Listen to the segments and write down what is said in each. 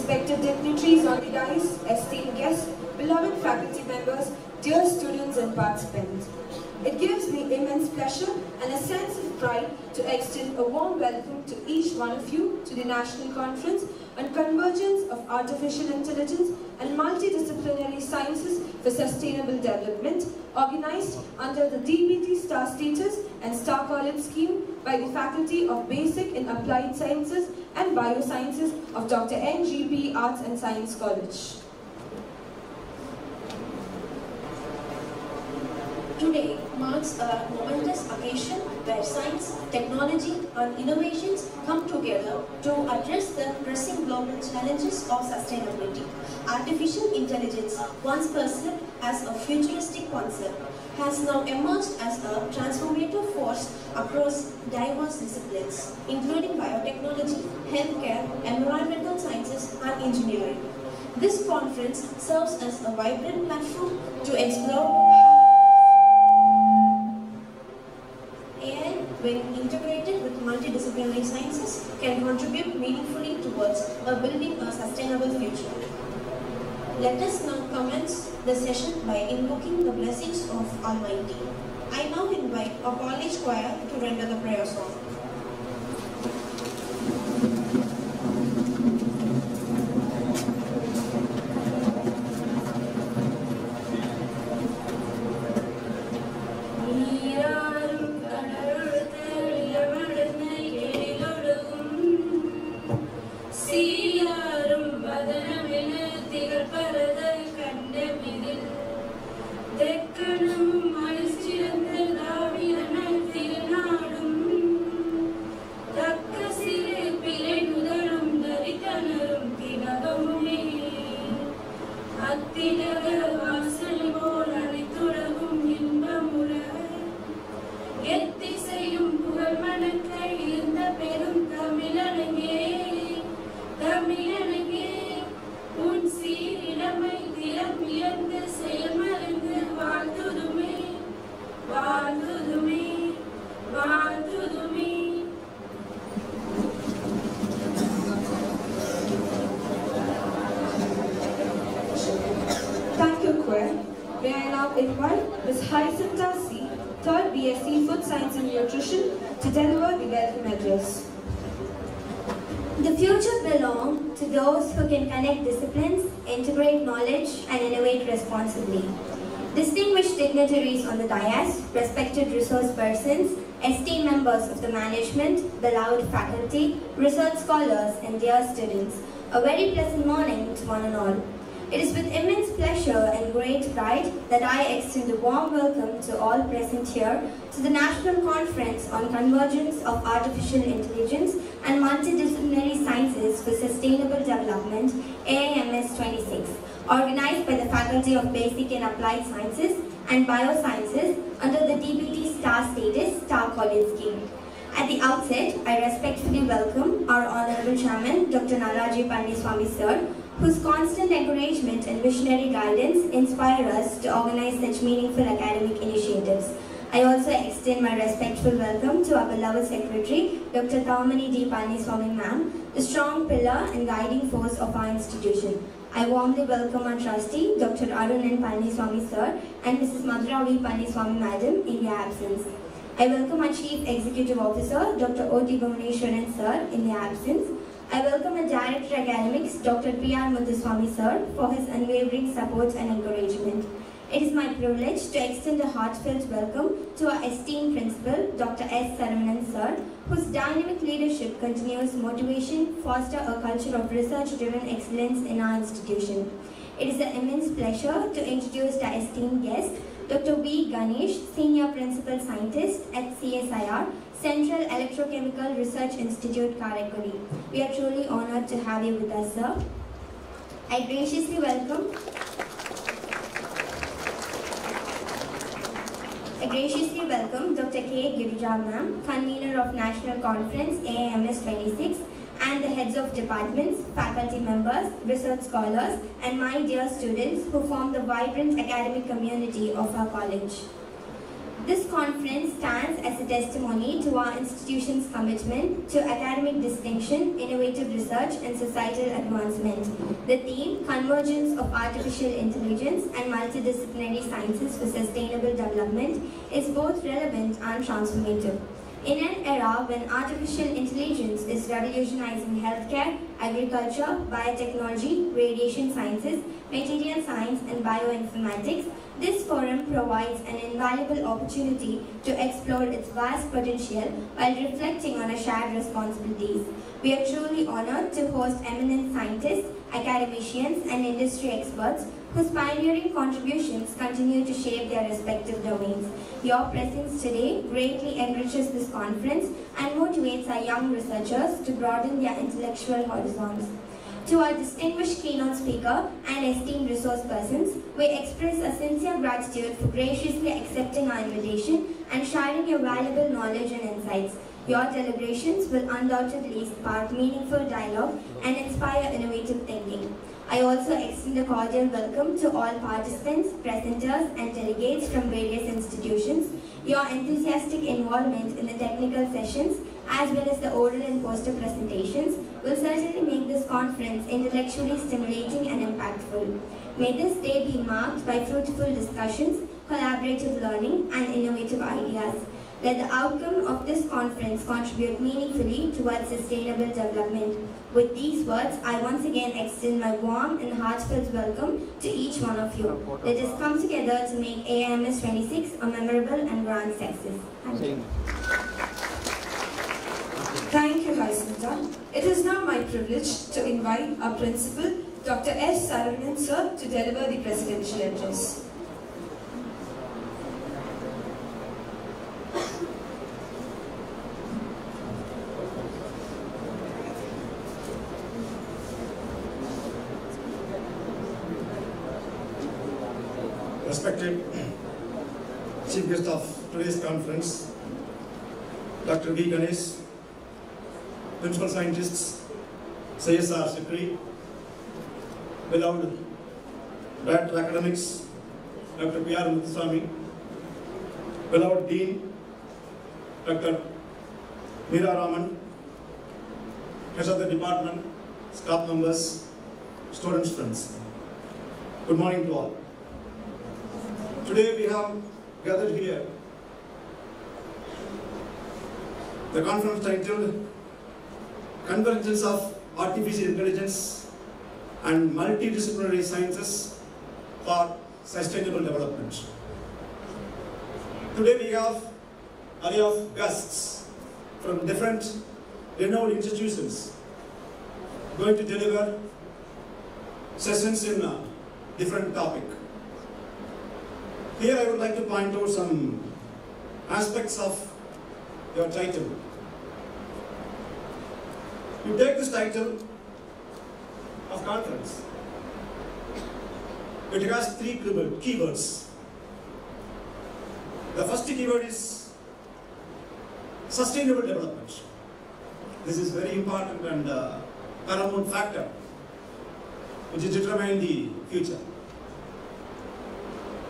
respected dignitaries on the dais, esteemed guests, beloved faculty members, dear students and participants. It gives me immense pleasure and a sense of pride to extend a warm welcome to each one of you to the National Conference on Convergence of Artificial Intelligence and Multidisciplinary Sciences for Sustainable Development, organized under the DBT Star Status and Star College Scheme by the Faculty of Basic and Applied Sciences and Biosciences of Dr.N.G.P Arts and Science College. Today marks a momentous occasion where science, technology and innovations come together to address the pressing global challenges of sustainability. Artificial intelligence, once perceived as a futuristic concept, has now emerged as a transformative force across diverse disciplines, including biotechnology, healthcare, environmental sciences and engineering. This conference serves as a vibrant platform to explore AI, when integrated with multidisciplinary sciences, can contribute meaningfully towards building a sustainable future. Let us now commence the session by invoking the blessings of Almighty. I now invite our college choir to render the prayer song. To deliver the welcome address. The future belongs to those who can connect disciplines, integrate knowledge, and innovate responsibly. Distinguished dignitaries on the dais, respected resource persons, esteemed members of the management, beloved faculty, research scholars, and dear students, a very pleasant morning to one and all. It is with immense pleasure and great pride that I extend a warm welcome to all present here to the National Conference on Convergence of Artificial Intelligence and Multidisciplinary Sciences for Sustainable Development, AIMS 26, organized by the Faculty of Basic and Applied Sciences and Biosciences under the DBT Star Status Star College Scheme. At the outset, I respectfully welcome our Honorable Chairman, Dr.Nalla G. Palaniswami Sir, whose constant encouragement and visionary guidance inspire us to organize such meaningful academic initiatives. I also extend my respectful welcome to our beloved Secretary, Dr.Thavamani D. Palaniswami Ma'am, the strong pillar and guiding force of our institution. I warmly welcome our Trustee, Dr. N.G.P Palaniswami Sir, and Mrs. Madhura V. Palaniswami Madam in their absence. I welcome our Chief Executive Officer, Dr. O.T. Bhuvaneshwaran Sir, in their absence. I welcome our Director Academics, Dr. P.R. Muthuswamy Sir, for his unwavering support and encouragement. It is my privilege to extend a heartfelt welcome to our esteemed Principal, Dr. S. Saravanan Sir, whose dynamic leadership continues motivation, foster a culture of research-driven excellence in our institution. It is an immense pleasure to introduce our esteemed guest, Dr. V. Ganesh, Senior Principal Scientist at CSIR, Central Electrochemical Research Institute, Karaikuri. We are truly honored to have you with us, sir. I graciously welcome Dr. K. Girija Ma'am, Convener of National Conference AIMS 26, and the heads of departments, faculty members, research scholars, and my dear students who form the vibrant academic community of our college. This conference stands as a testimony to our institution's commitment to academic distinction, innovative research, and societal advancement. The theme, Convergence of Artificial Intelligence and Multidisciplinary Sciences for Sustainable Development, is both relevant and transformative. In an era when artificial intelligence is revolutionizing healthcare, agriculture, biotechnology, radiation sciences, material science, and bioinformatics, this forum provides an invaluable opportunity to explore its vast potential while reflecting on our shared responsibilities. We are truly honored to host eminent scientists, academicians, and industry experts whose pioneering contributions continue to shape their respective domains. Your presence today greatly enriches this conference and motivates our young researchers to broaden their intellectual horizons. To our distinguished keynote speaker and esteemed resource persons, we express a sincere gratitude for graciously accepting our invitation and sharing your valuable knowledge and insights. Your deliberations will undoubtedly spark meaningful dialogue and inspire innovative thinking. I also extend a cordial welcome to all participants, presenters, and delegates from various institutions. Your enthusiastic involvement in the technical sessions, as well as the oral and poster presentations, will certainly make this conference intellectually stimulating and impactful. May this day be marked by fruitful discussions, collaborative learning, and innovative ideas. Let the outcome of this conference contribute meaningfully towards sustainable development. With these words, I once again extend my warm and heartfelt welcome to each one of you. Let us come together to make AIMS 26 a memorable and grand success. Thank you. Thank you, Hyacinta. It is now my privilege to invite our principal, Dr. S. Saravanan sir, to deliver the presidential address. Respected Chief Guest of today's conference, Dr. V. Ganesh, Principal Scientists, CSR Secretary, beloved Director Academics, Dr. P. Palaniswami, beloved Dean, Dr. Meera Raman, Heads of the Department, staff members, students, friends. Good morning to all. Today we have gathered here the conference titled Convergence of Artificial Intelligence and Multidisciplinary Sciences for Sustainable Development. Today we have an array of guests from different renowned institutions going to deliver sessions in a different topic. Here I would like to point out some aspects of your title. You take this title of conference. It has three keywords. The first keyword is sustainable development. This is very important and paramount factor which is determining the future.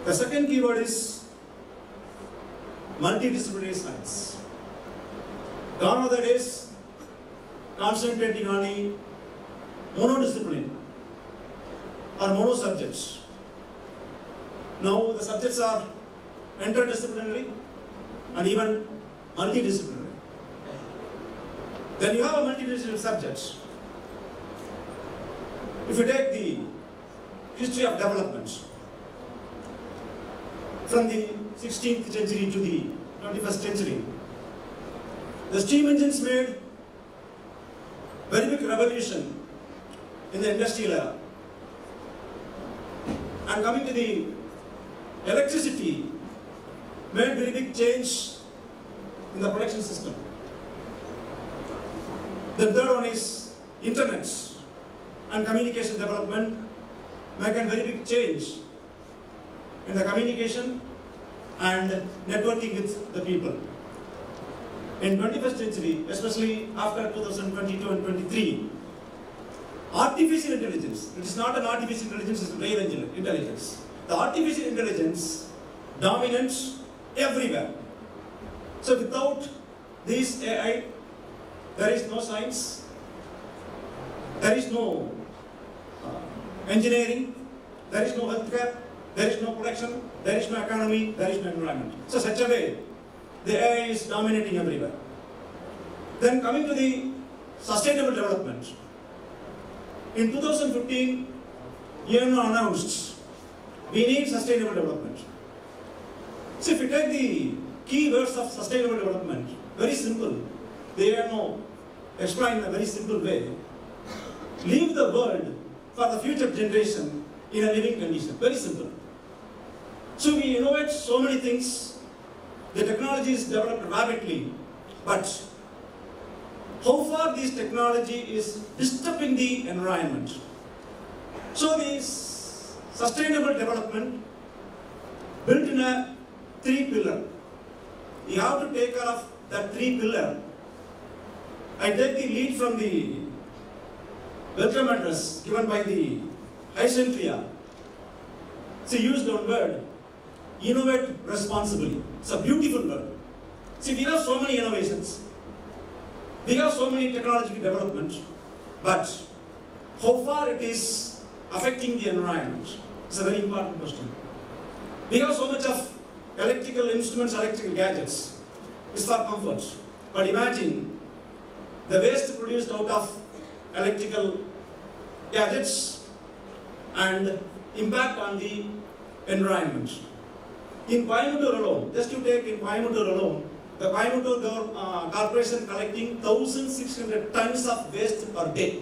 The second keyword is multidisciplinary science. Gone are the days concentrating on the monodiscipline or mono subjects. Now the subjects are interdisciplinary and even multidisciplinary. Then you have a multidisciplinary subject. If you take the history of development, from the 16th century to the 21st century, the steam engines made very big revolution in the industrial era. And coming to the electricity, made very big change in the production system. The third one is internet and communication development, make a very big change in the communication and networking with the people. In 21st century, especially after 2022 and 23, artificial intelligence, it is not an artificial intelligence, it's real intelligence. The artificial intelligence dominant everywhere. So without this AI, there is no science, there is no engineering, there is no healthcare, there is no production, there is no economy, there is no environment. So such a way, the AI is dominating everywhere. Then coming to the sustainable development. In 2015, UN announced we need sustainable development. So if you take the key words of sustainable development, very simple, they are now explained in a very simple way. Leave the world for the future generation in a living condition. Very simple. So we innovate so many things. The technology is developed rapidly, but how far this technology is disturbing the environment. So this sustainable development built in a 3-pillar. You have to take care of that 3-pillar. I take the lead from the welcome address given by the Hyacinthia. She used one word, innovate responsibly. It's a beautiful word. See, we have so many innovations. We have so many technological developments, but how far it is affecting the environment? It's a very important question. We have so much of electrical instruments, electrical gadgets. It's for comfort. But imagine the waste produced out of electrical gadgets and impact on the environment. In Coimbatore alone, just to take in Coimbatore alone, the Coimbatore Corporation collecting 1,600 tons of waste per day.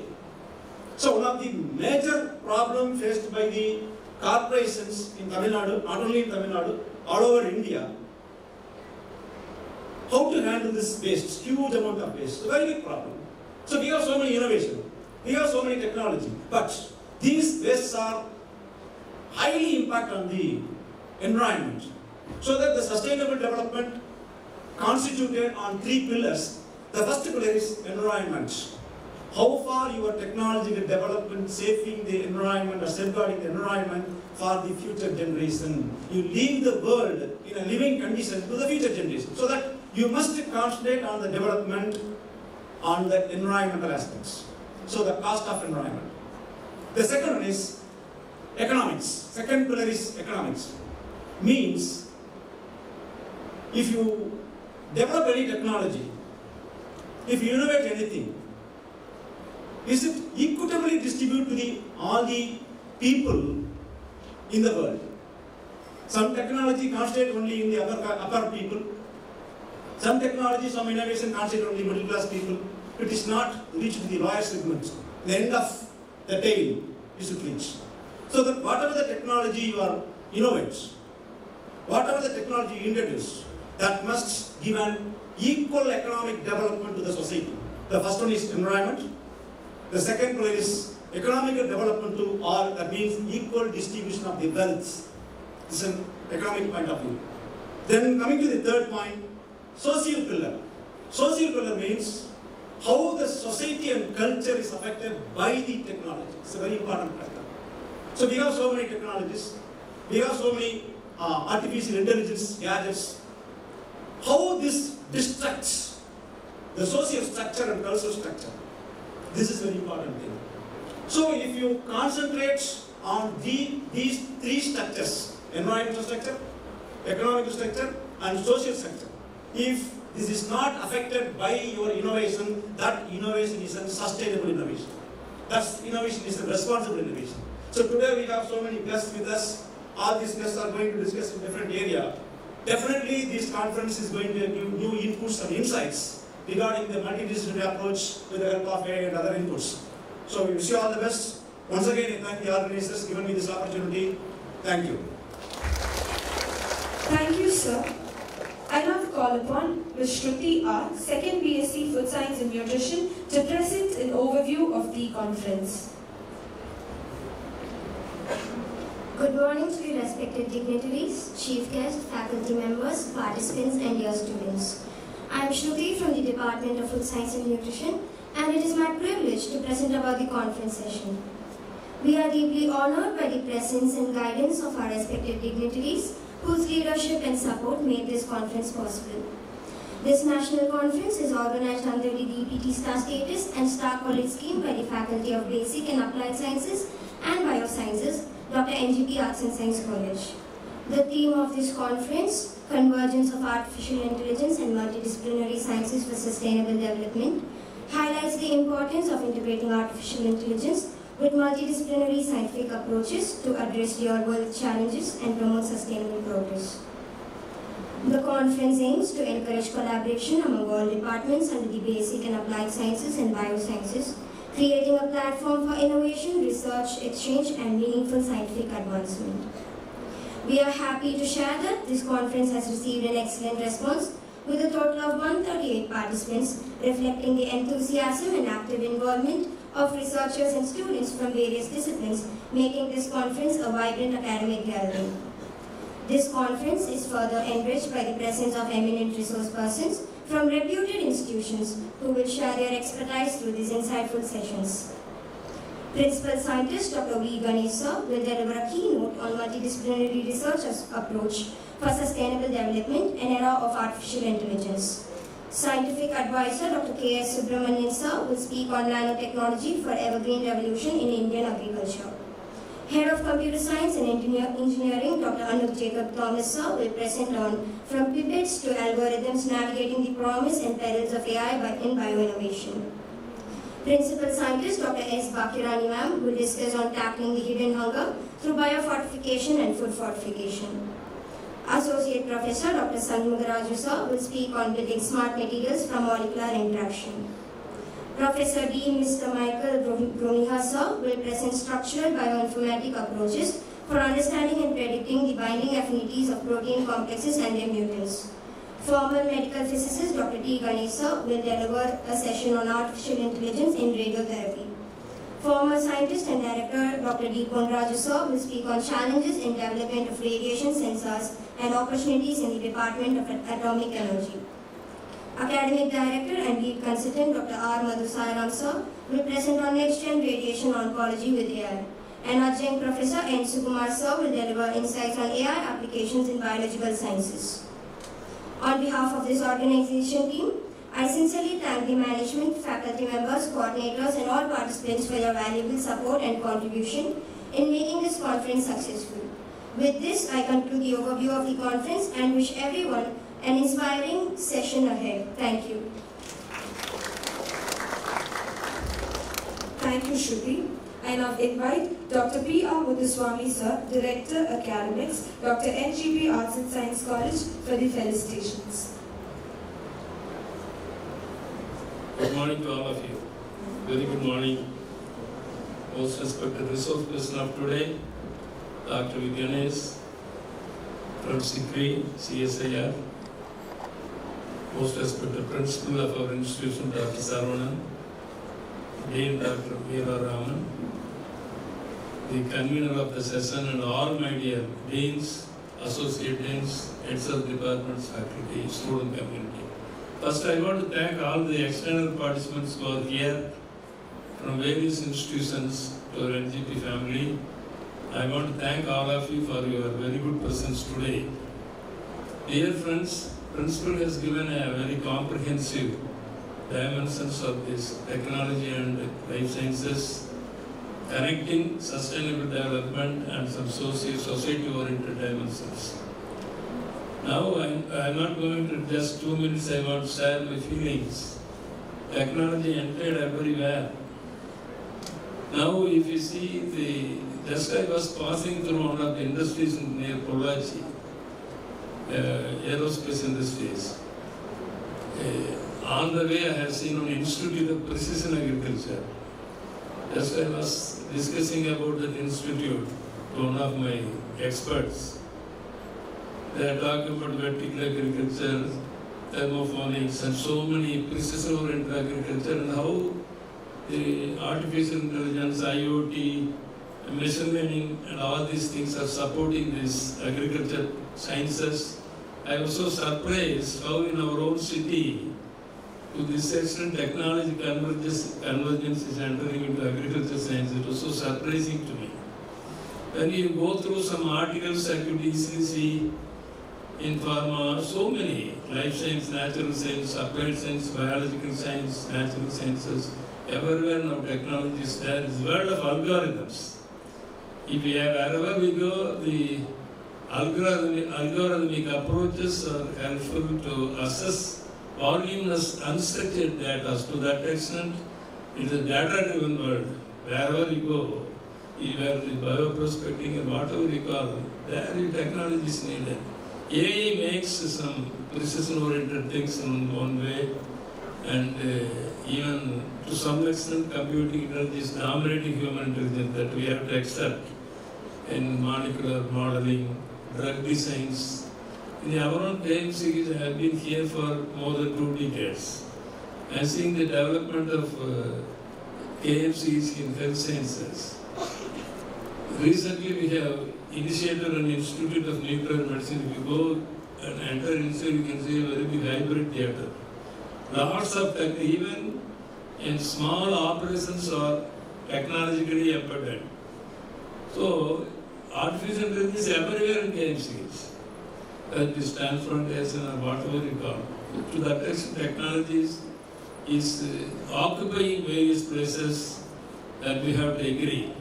So one of the major problems faced by the corporations in Tamil Nadu, not only in Tamil Nadu, all over India, how to handle this waste, huge amount of waste, it's a very big problem. So we have so many innovation, we have so many technology, but these wastes are highly impact on the environment. So that the sustainable development constituted on 3 pillars. The first pillar is environment. How far your technological development saving the environment or safeguarding the environment for the future generation. You leave the world in a living condition to the future generation. So that you must concentrate on the development on the environmental aspects. So the cost of environment. The second one is economics. Second pillar is economics. Means if you develop any technology, if you innovate anything, is it equitably distributed to all the people in the world? Some technology concentrates only in the upper people. Some technology, some innovation concentrates only middle class people. It is not reached to the lower segments. The end of the tail is to reach. So that whatever the technology you are innovates, whatever the technology you introduce, that must give an equal economic development to the society. The first one is environment. The second pillar is economic development to all, that means equal distribution of the wealth. This is an economic point of view. Then coming to the third point, social pillar. Social pillar means how the society and culture is affected by the technology. It's a very important factor. So we have so many technologies, we have so many artificial intelligence gadgets. How this destructs the social structure and cultural structure. This is a very important thing. So if you concentrate on these 3 structures, environmental structure, economic structure and social structure, if this is not affected by your innovation, that innovation is a sustainable innovation. That innovation is a responsible innovation. So today we have so many guests with us. All these guests are going to discuss in different areas. Definitely this conference is going to give new inputs and insights regarding the multidisciplinary approach with the help of AI and other inputs. So we wish you all the best. Once again, I thank the organizers given me this opportunity. Thank you. Thank you, sir. I now call upon Ms. Shruti R., 2nd BSc Food Science and Nutrition, to present an overview of the conference. Good morning to the respected dignitaries, chief guests, faculty members, participants and dear students. I am Shruti from the Department of Food Science and Nutrition, and it is my privilege to present about the conference session. We are deeply honored by the presence and guidance of our respected dignitaries whose leadership and support made this conference possible. This national conference is organized under the DPT Star Status and Star College Scheme by the Faculty of Basic and Applied Sciences and Biosciences, Dr.N.G.P Arts and Science College. The theme of this conference, Convergence of Artificial Intelligence and Multidisciplinary Sciences for Sustainable Development, highlights the importance of integrating artificial intelligence with multidisciplinary scientific approaches to address real-world challenges and promote sustainable progress. The conference aims to encourage collaboration among all departments under the basic and applied sciences and biosciences, creating a platform for innovation, research, exchange, and meaningful scientific advancement. We are happy to share that this conference has received an excellent response, with a total of 138 participants, reflecting the enthusiasm and active involvement of researchers and students from various disciplines, making this conference a vibrant academic gathering. This conference is further enriched by the presence of eminent resource persons from reputed institutions who will share their expertise through these insightful sessions. Principal Scientist Dr. V. Ganesha will deliver a keynote on multidisciplinary research approach for sustainable development and era of artificial intelligence. Scientific Advisor Dr. K.S. Subramanian will speak on nanotechnology for evergreen revolution in Indian agriculture. Head of Computer Science and Engineering Dr. N.G.P will present on From Pivots to Algorithms Navigating the Promise and Perils of AI in Bioinnovation. Principal Scientist Dr. S. Bakirani Ma'am will discuss on tackling the hidden hunger through biofortification and food fortification. Associate Professor Dr. Sanmugaraju will speak on building smart materials from molecular interaction. Professor D. Mr. Michael Bruniha will present structural bioinformatic approaches for understanding and predicting the binding affinities of protein complexes and their mutants. Former medical physicist Dr. T. Ganesha will deliver a session on artificial intelligence in radiotherapy. Former scientist and director Dr. D. Raju will speak on challenges in development of radiation sensors and opportunities in the Department of Atomic Energy. Academic Director and Lead Consultant Dr. R. Madhusayaram will present on next-gen radiation oncology with AI. And Adjunct Professor N. Sukumar will deliver insights on AI applications in biological sciences. On behalf of this organization team, I sincerely thank the management, faculty members, coordinators, and all participants for your valuable support and contribution in making this conference successful. With this, I conclude the overview of the conference and wish everyone an inspiring session ahead. Thank you. Thank you, Shruti. I now invite Dr. P. R. Muthuswamy, Sir, Director, Academics, Dr.N.G.P Arts and Science College for the felicitations. Good morning to all of you. Very good morning. Most respected resource person of today, Dr. V. Ganesh, from CICRI, CSIR. Most respected principal of our institution, Dr. Saravanan, Dean Dr. Veera Raman, the convener of the session, and all my dear deans, associate deans, heads of departments, faculty, student community. First, I want to thank all the external participants who are here from various institutions to our N.G.P family. I want to thank all of you for your very good presence today. Dear friends, Principal has given a very comprehensive dimensions of this technology and life sciences, connecting sustainable development and some society-oriented dimensions. Now, I'm not going to just 2 minutes, I want to share my feelings. Technology entered everywhere. Now, if you see just I was passing through one of the industries near Pollachi, aerospace industries. On the way, I have seen an Institute of Precision Agriculture. Just I was discussing about that institute to one of my experts. They are talking about vertical agriculture, thermophonics, and so many precision-oriented agriculture, and how the artificial intelligence, IoT, machine learning, and all these things are supporting this agriculture sciences. I was so surprised how in our own city, to this extent, technology convergence is entering into agriculture science. It was so surprising to me. When you go through some articles, I could easily see in pharma, so many, life science, natural science, applied science, biological science, natural sciences, everywhere now technology is there. It's the world of algorithms. If we have, wherever we go, the algorithmic approaches are helpful to assess voluminous unstructured data. To that extent, it is a data-driven world. Wherever you go, either the bioprospecting or whatever you call, there technology is needed. AI makes some precision-oriented things in one way, and even to some extent, computing intelligence is dominating human intelligence that we have to accept in molecular modeling, drug designs. In our own KMCs, I have been here for more than 2 decades. I am seeing the development of KMCs in health sciences. Recently, we have initiated an Institute of Nuclear Medicine. If you go and enter inside, you can see a very big hybrid theatre. Lots of tech, even in small operations, are technologically embedded. So, artificial intelligence is everywhere in KMCs. That is transplantation or whatever you call. To that extent, technology is occupying various places that we have to agree.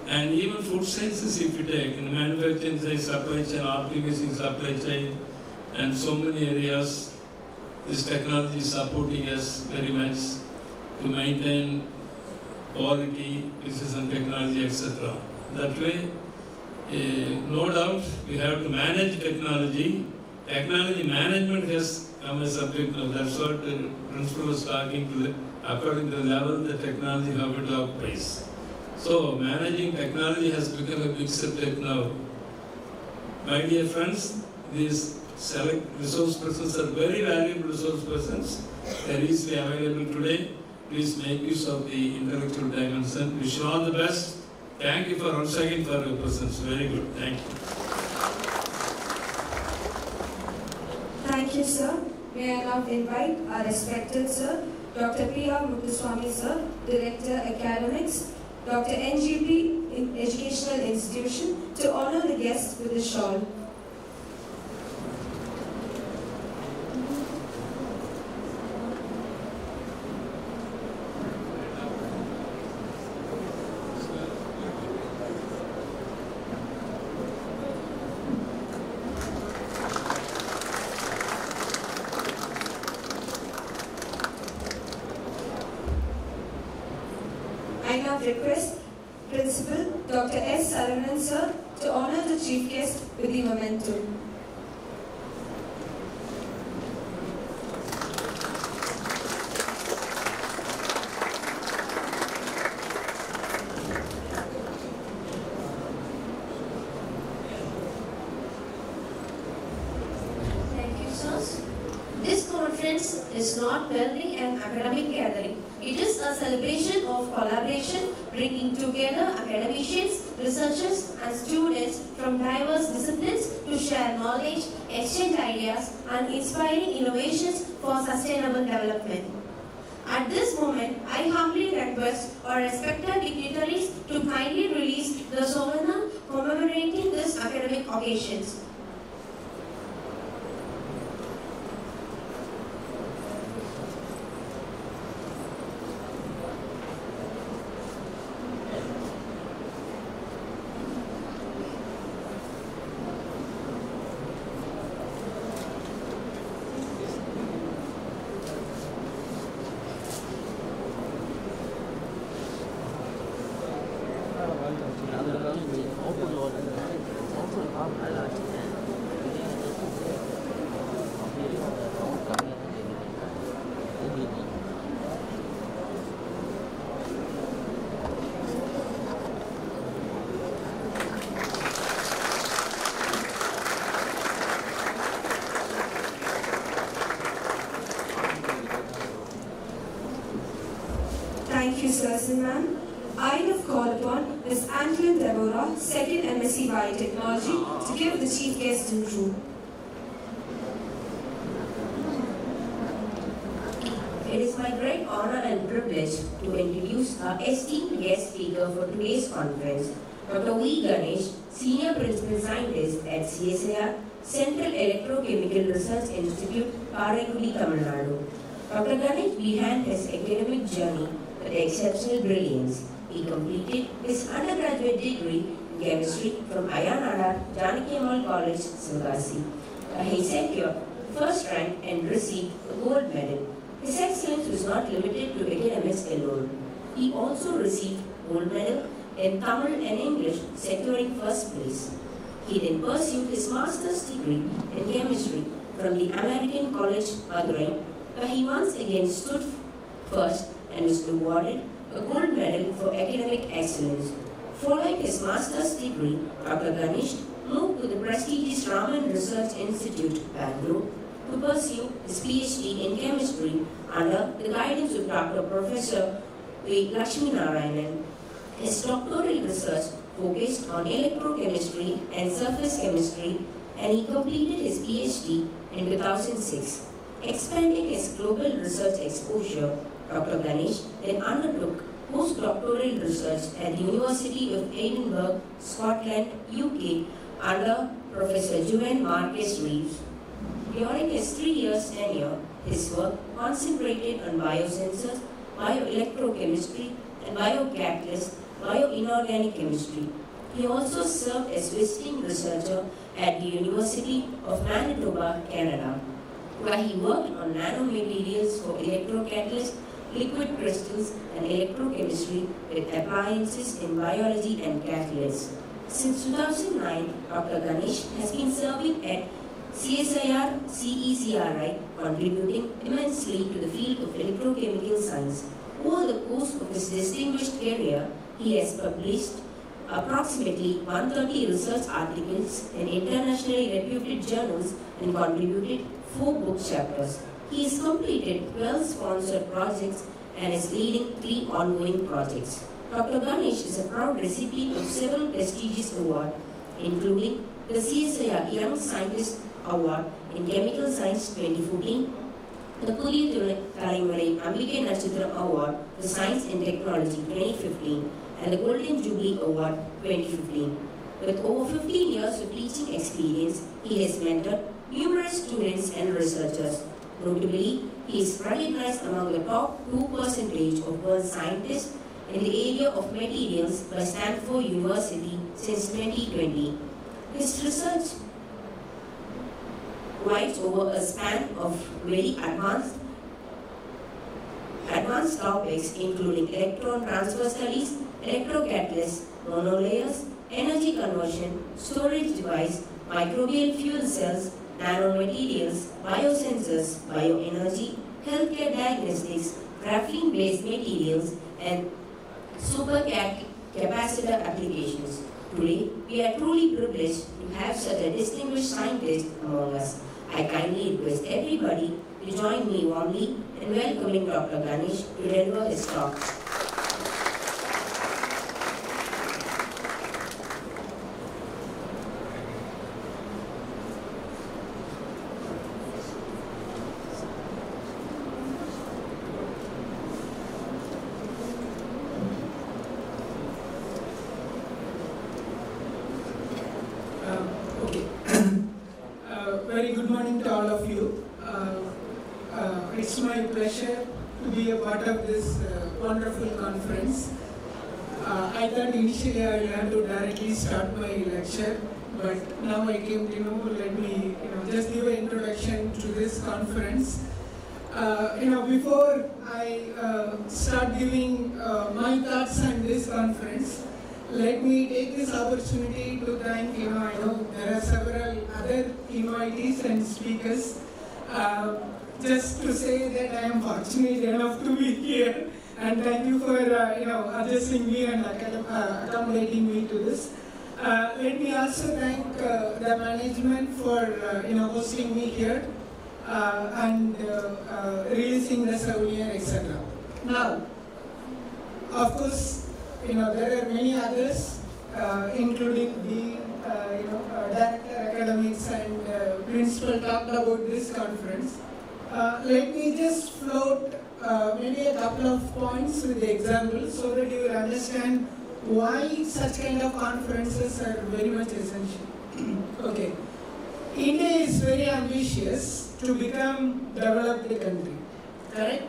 And even food sciences, if you take, in manufacturing side, supply chain, optimizing supply chain, and so many areas, this technology is supporting us very much to maintain quality, precision technology, etc. That way, no doubt, we have to manage technology. Technology management has become a subject now. That's what the principal was talking to, according to the level the technology how it occupies. So, managing technology has become a big subject now. My dear friends, these select resource persons are very valuable resource persons. They are easily available today. Please make use of the intellectual dimension. Wish you all the best. Thank you for once again for your presence. Very good. Thank you. Thank you, sir. May I now invite our respected sir, Dr. P.R. sir, Director Academics, Dr.N.G.P in Educational Institution, to honor the guest with a shawl. I now request Principal Dr. S. Saravanan sir to honor the chief guest with the memento. Thank you, sirs. This conference is not merely an academic gathering. It is a celebration of collaboration, bringing together academicians, researchers, and students from diverse disciplines to share knowledge, exchange ideas, and inspiring innovations for sustainable development. At this moment, I humbly request our respected dignitaries to kindly release the Somanam commemorating these academic occasions. Thank you, sirs and ma'am. I have called upon Ms. Angeline Deborah, 2nd MSc Biotechnology, to give the chief guest intro. It is my great honor and privilege to introduce our esteemed guest speaker for today's conference, Dr. V. Ganesh, Senior Principal Scientist at at CSIR, Central Electrochemical Research Institute, Karaikudi, Tamil Nadu. Dr. Ganesh began his academic journey with exceptional brilliance. He completed his undergraduate degree in chemistry from Ayanada Janaki Ammal College, Sivakasi. He secured first rank and received a gold medal. His excellence was not limited to academics alone. He also received gold medal in Tamil and English, securing first place. He then pursued his master's degree in chemistry from the American College, Madurai, where he once again stood first and was awarded a gold medal for academic excellence. Following his master's degree, Dr. Ganesh moved to the prestigious Raman Research Institute, Bangalore, to pursue his Ph.D. in chemistry under the guidance of Dr. Professor V. Lakshmi Narayanan. His doctoral research focused on electrochemistry and surface chemistry, and he completed his Ph.D. in 2006. Expanding his global research exposure, Dr. Ganesh then undertook postdoctoral research at the University of Edinburgh, Scotland, UK, under Professor Juan Marquez Reeves. During his 3 years tenure, his work concentrated on biosensors, bioelectrochemistry, and biocatalysts, bioinorganic chemistry. He also served as visiting researcher at the University of Manitoba, Canada, where he worked on nanomaterials for electrocatalysts, liquid crystals, and electrochemistry with appliances in biology and catalysts. Since 2009, Dr. Ganesh has been serving at CSIR CECRI, contributing immensely to the field of electrochemical science. Over the course of his distinguished career, he has published approximately 130 research articles in internationally reputed journals and contributed 4 book chapters. He has completed 12 sponsored projects and is leading 3 ongoing projects. Dr. Ganesh is a proud recipient of several prestigious awards, including the CSIR Young Scientist Award in Chemical Science 2014, the Puri Thalaimalai Ambike Natchathiram Award for Science and Technology 2015, and the Golden Jubilee Award 2015. With over 15 years of teaching experience, he has mentored numerous students and researchers. Notably, he is recognized among the top 2% of world scientists in the area of materials by Stanford University since 2020. His research lies over a span of very advanced topics including electron transfer studies, electrocatalysts, monolayers, energy conversion, storage device, microbial fuel cells, nanomaterials, biosensors, bioenergy, healthcare diagnostics, graphene-based materials, and supercapacitor applications. Today, we are truly privileged to have such a distinguished scientist among us. I kindly request everybody to join me warmly in welcoming Dr. Ganesh to deliver his talk. Very good morning to all of you. It's my pleasure to be a part of this wonderful conference. I thought initially I will have to directly start my lecture, but now I came to know, let me just give an introduction to this conference. Before I start giving my thoughts on this conference, let me take this opportunity to thank, I know there are several other invitees and speakers. Just to say that I am fortunate enough to be here, and thank you for, adjusting me and accommodating me to this. Let me also thank the management for, hosting me here and releasing the souvenir, etc. Now, of course, there are many others, including the director academics and principal talked about this conference. Let me just float maybe a couple of points with the examples so that you will understand why such kind of conferences are very much essential. Okay. India is very ambitious to become developed country, correct?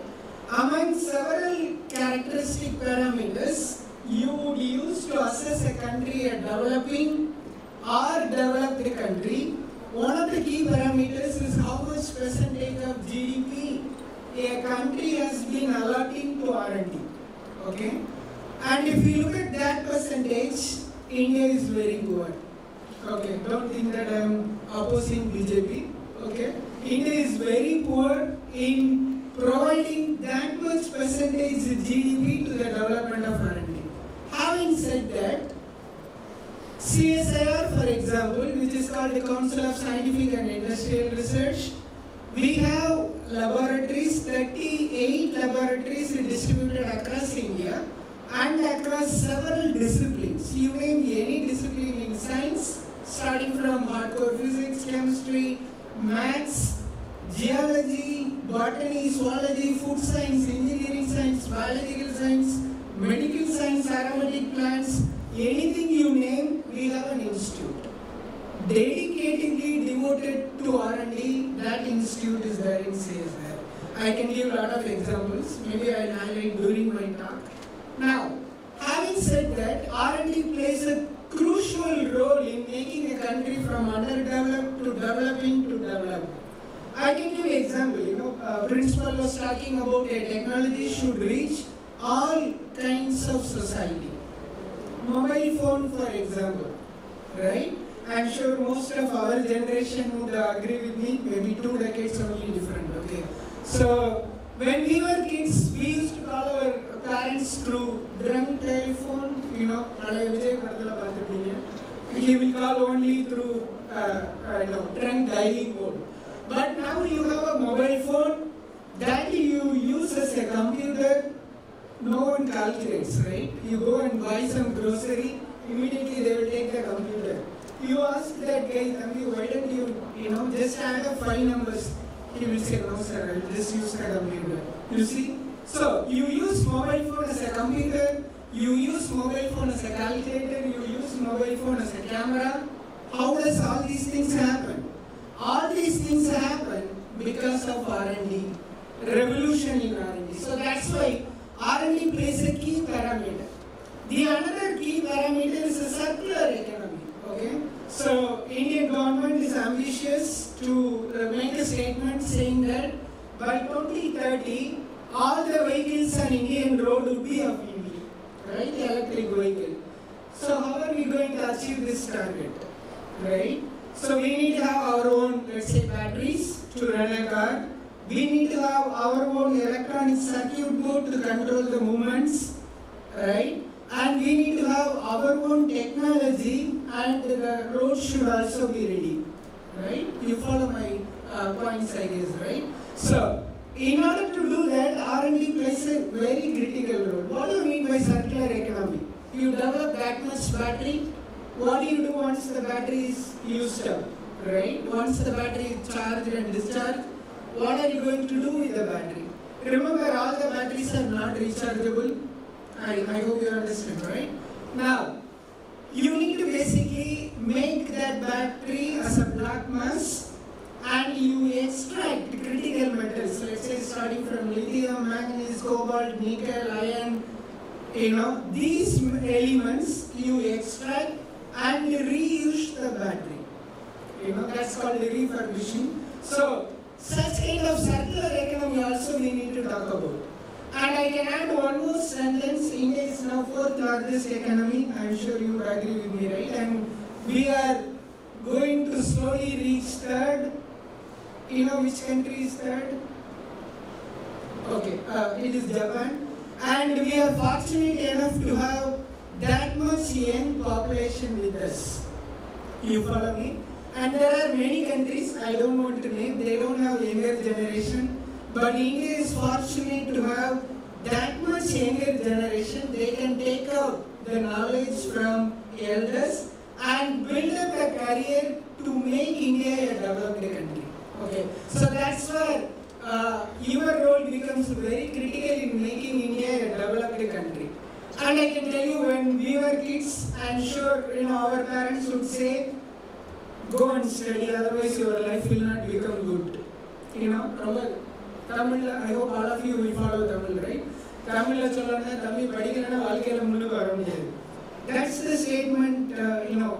Among several characteristic parameters you would use to assess a country a developing or developed country, one of the key parameters is how much percentage of GDP a country has been allotting to R&D, okay? And if you look at that percentage, India is very poor. Okay, don't think that I am opposing BJP. Okay, India is very poor in providing that much percentage GDP to the development of R&D. Having said that, CSIR, for example, which is called the Council of Scientific and Industrial Research, we have laboratories, 38 laboratories distributed across India and across several disciplines. You name any discipline in science, starting from hardcore physics, chemistry, maths, geology, botany, zoology, food science, engineering science, biological science, medical science, aromatic plants, anything you name, we have an institute. Dedicatedly devoted to R&D, that institute is there in CSIR. I can give a lot of examples, maybe I'll highlight during my talk. Now, having said that, R&D plays a crucial role in making a country from underdeveloped to developing to developed. I can give an example, principal was talking about a technology should reach all kinds of society. Mobile phone, for example, right? I'm sure most of our generation would agree with me, maybe 2 decades only different, okay? So, when we were kids, we used to call our parents through drunk telephone, he will call only through drunk dialing mode. But now you have a mobile phone that you use as a computer, no one calculates, right? You go and buy some grocery, immediately they will take the computer. You ask that guy, why don't you, just add up 5 numbers? He will say, no sir, I will just use the computer. You see? So, you use mobile phone as a computer, you use mobile phone as a calculator, you use mobile phone as a camera. How does all these things happen? All these things happen because of R&D, revolution in R&D. So that's why R&D plays a key parameter. The another key parameter is a circular economy. Okay? So Indian government is ambitious to make a statement saying that by 2030, all the vehicles on Indian road will be of EV, right? The electric vehicle. So how are we going to achieve this target, right? So we need to have our own, let's say, batteries to run a car. We need to have our own electronic circuit board to control the movements, right? And we need to have our own technology, and the road should also be ready, right? You follow my points, I guess, right? So, in order to do that, R&D plays a very critical role. What do you mean by circular economy? You develop that much battery. What do you do once the battery is used up, right? Once the battery is charged and discharged, what are you going to do with the battery? Remember, all the batteries are not rechargeable. I hope you understand, right? Now, you need to basically make that battery as a black mass, and you extract critical metals, let's say starting from lithium, manganese, cobalt, nickel, iron, these elements you extract and reuse the battery. That's called refurbishing. So, such kind of circular economy also we need to talk about. And I can add one more sentence. India is now 4th largest economy. I'm sure you agree with me, right? And we are going to slowly reach 3rd. You know which country is 3rd? Okay, it is Japan. And we are fortunate enough to have that much young population with us. You follow me? And there are many countries, I don't want to name, they don't have younger generation. But India is fortunate to have that much younger generation. They can take out the knowledge from elders and build up a career to make India a developed country. Okay, so that's where your role becomes very critical in making India a developed country. And I can tell you, when we were kids, I'm sure our parents would say, go and study, otherwise your life will not become good. You know, Tamil, I hope all of you will follow Tamil, right? Tamil solana Tamil padikkalana vaalkaiyila munnuku vara mudiyadhu. That's the statement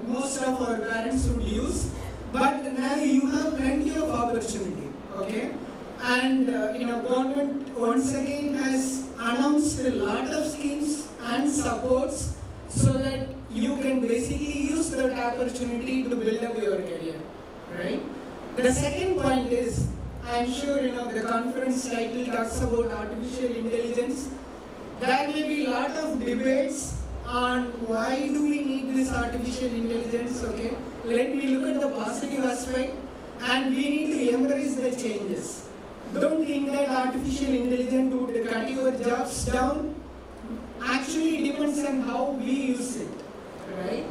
most of our parents would use. But now you have plenty of opportunity, okay? And government once again has announced a lot of schemes and supports so that you can basically use that opportunity to build up your career, right? The second point is, I'm sure the conference title talks about artificial intelligence. There may be a lot of debates on why do we need this artificial intelligence, okay? Let me look at the positive aspect, and we need to embrace the changes. Don't think that artificial intelligence would cut your jobs down. Actually, it depends on how we use it, right?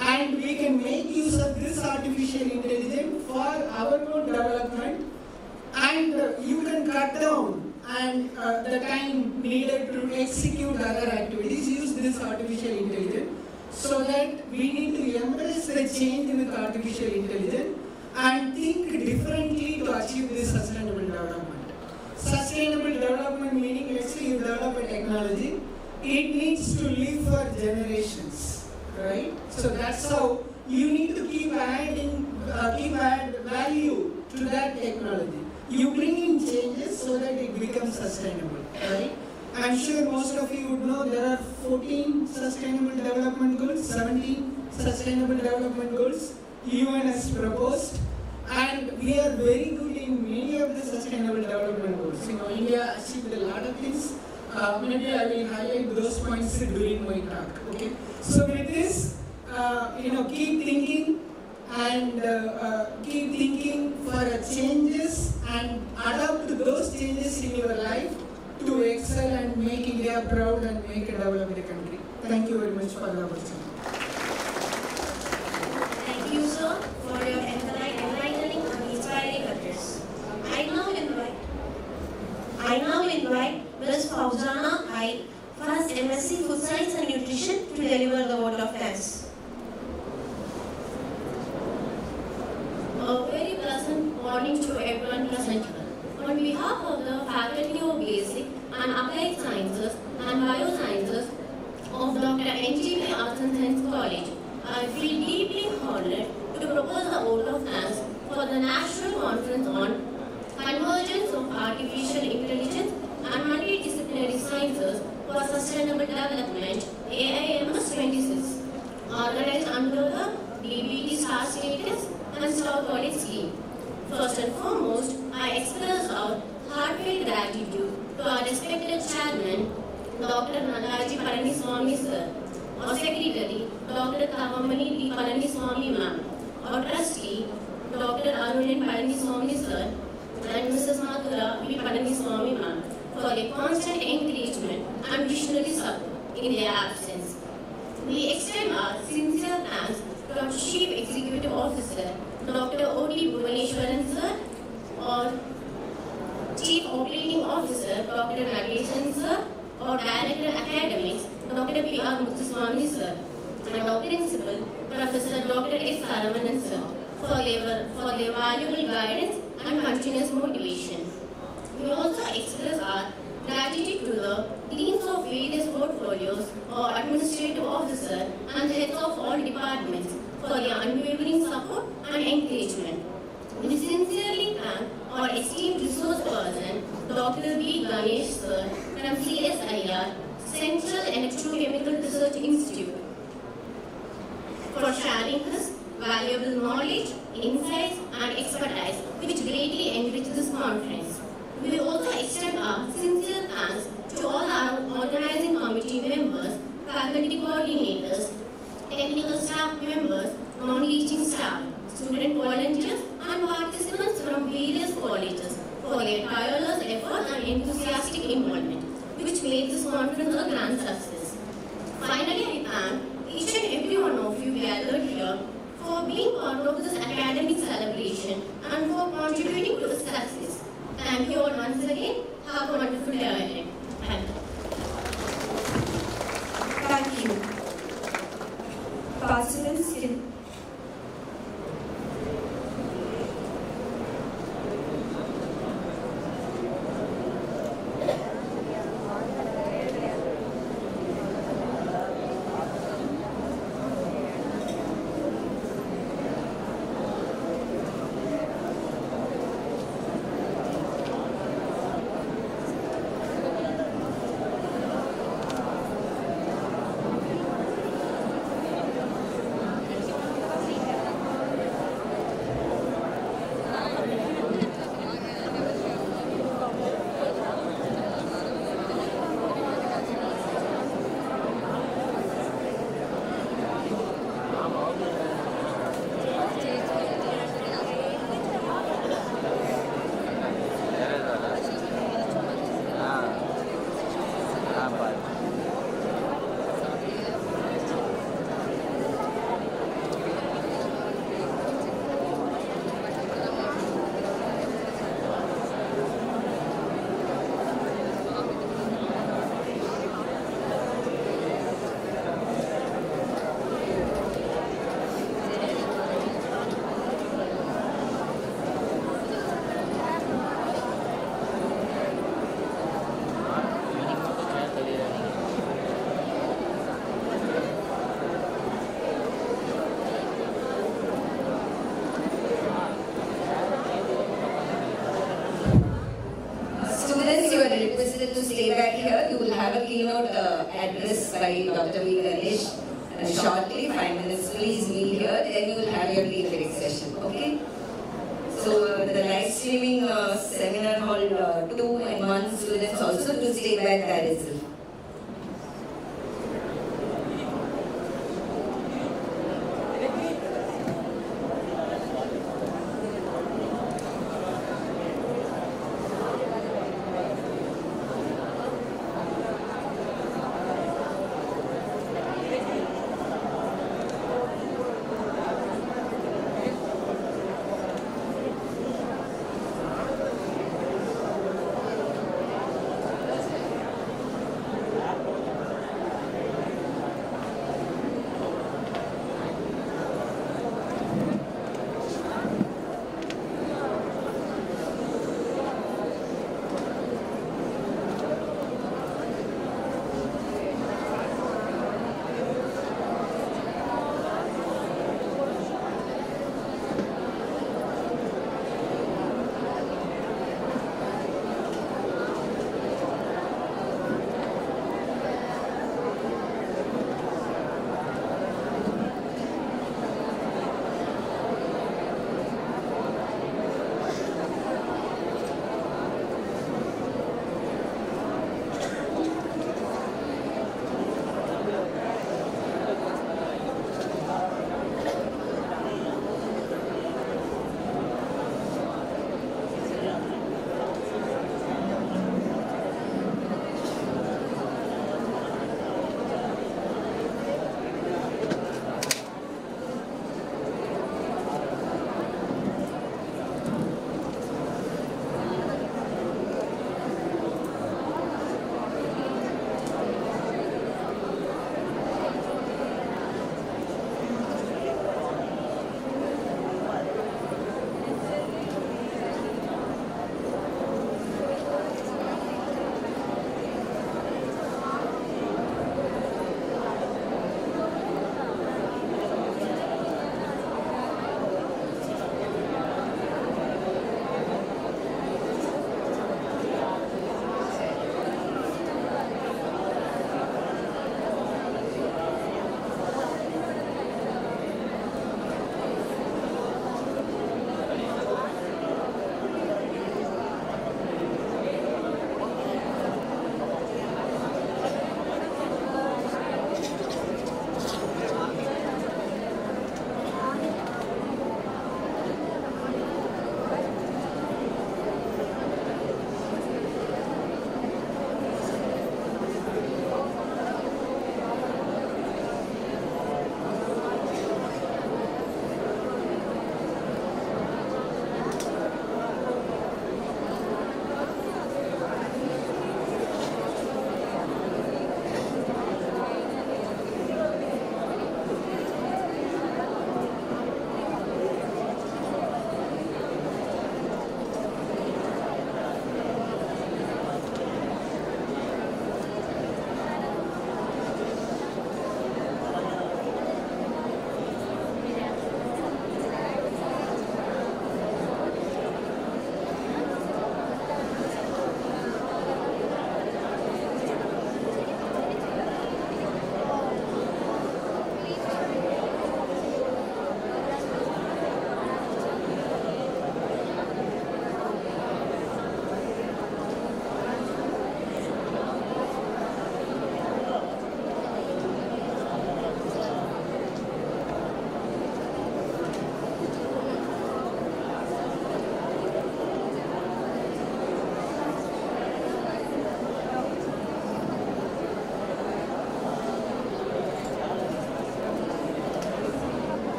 And we can make use of this artificial intelligence for our own development, and you can cut down and the time needed to execute other activities. Use this artificial intelligence, so that we need to embrace the change with artificial intelligence and think differently to achieve this sustainable development. Sustainable development meaning, let's say you develop a technology, it needs to live for generations, right? So that's how you need to keep adding value to that technology. You bring in changes so that it becomes sustainable, right? I'm sure most of you would know there are 14 sustainable development goals, 17 sustainable development goals UN has proposed, and we are very good in many of the sustainable development goals. India achieved a lot of things. Maybe I will highlight those points during my talk. Okay. So with this, keep thinking and keep thinking for changes and adapt to those changes in your life to excel and make India proud and make a developed country. Thank you very much for the opportunity. Thank you, sir, for your enlightening and inspiring address. I now invite Ms. Fauzana I, first MSc Food Science and Nutrition, to deliver the vote of thanks. A very pleasant morning to everyone present here. On behalf of the Faculty of Basic and Applied Sciences and Biosciences of Dr.N.G.P Arts and Science College, I feel deeply honored to propose the vote of thanks for the National Conference on Convergence of Artificial Intelligence and Multidisciplinary Sciences for Sustainable Development, AIMS 26, organized under the DBT Star Status and Star College scheme. First and foremost, I express our heartfelt gratitude to our respected Chairman, Dr.Nalla G Palaniswami sir, our Secretary, Dr.Thavamani D Palaniswami ma'am, our Trustee, Dr. N.G.P Palaniswami sir, and Mrs. Madhura V Palaniswami ma'am, for their constant encouragement and visionary support in their absence. We extend our sincere thanks to our Chief Executive Officer, Dr. O.D. Bhuvaneshwaran sir, or Chief Operating Officer, Dr. Nageshan sir, or Director Academics, Dr. P.R. Muthuswamy sir, and our Principal, Professor Dr. S. Saravanan sir, for their valuable guidance and continuous motivation. We also express our gratitude to the deans of various portfolios or administrative officers and heads of all departments for their unwavering support and encouragement. We sincerely thank our esteemed resource person, Dr. V. Ganesh sir, from CSIR, Central Electrochemical Research Institute, for sharing his valuable knowledge, insights, and expertise, which greatly enrich this conference. We also extend our sincere thanks to all our organizing committee members, faculty coordinators, technical staff members, non-teaching staff, student volunteers, and participants from various colleges for their tireless effort and enthusiastic involvement, which made this conference a grand success. Finally, I thank each and every one of you gathered here for being part of this academic celebration and for contributing to its success. Thank you all once again. Have a wonderful day ahead. Thank you. Thank you. Participants can have a keynote address by Dr. V. Ganesh shortly, 5 minutes. Please be here, then you will have your leadership session. Okay? So the live streaming seminar hall 2 and 1 students also to stay back there itself.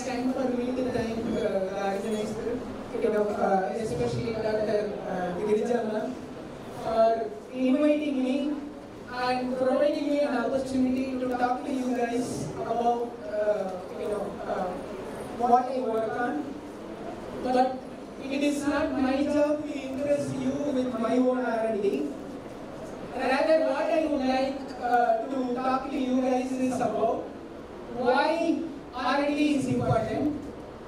time for me to thank the organizer, especially Dr. Girijana, for inviting me and providing me an opportunity to talk to you guys about what I work on. But it is not my job to impress you with my own R&D. Rather, what I would like to talk to you guys is about why R&D is important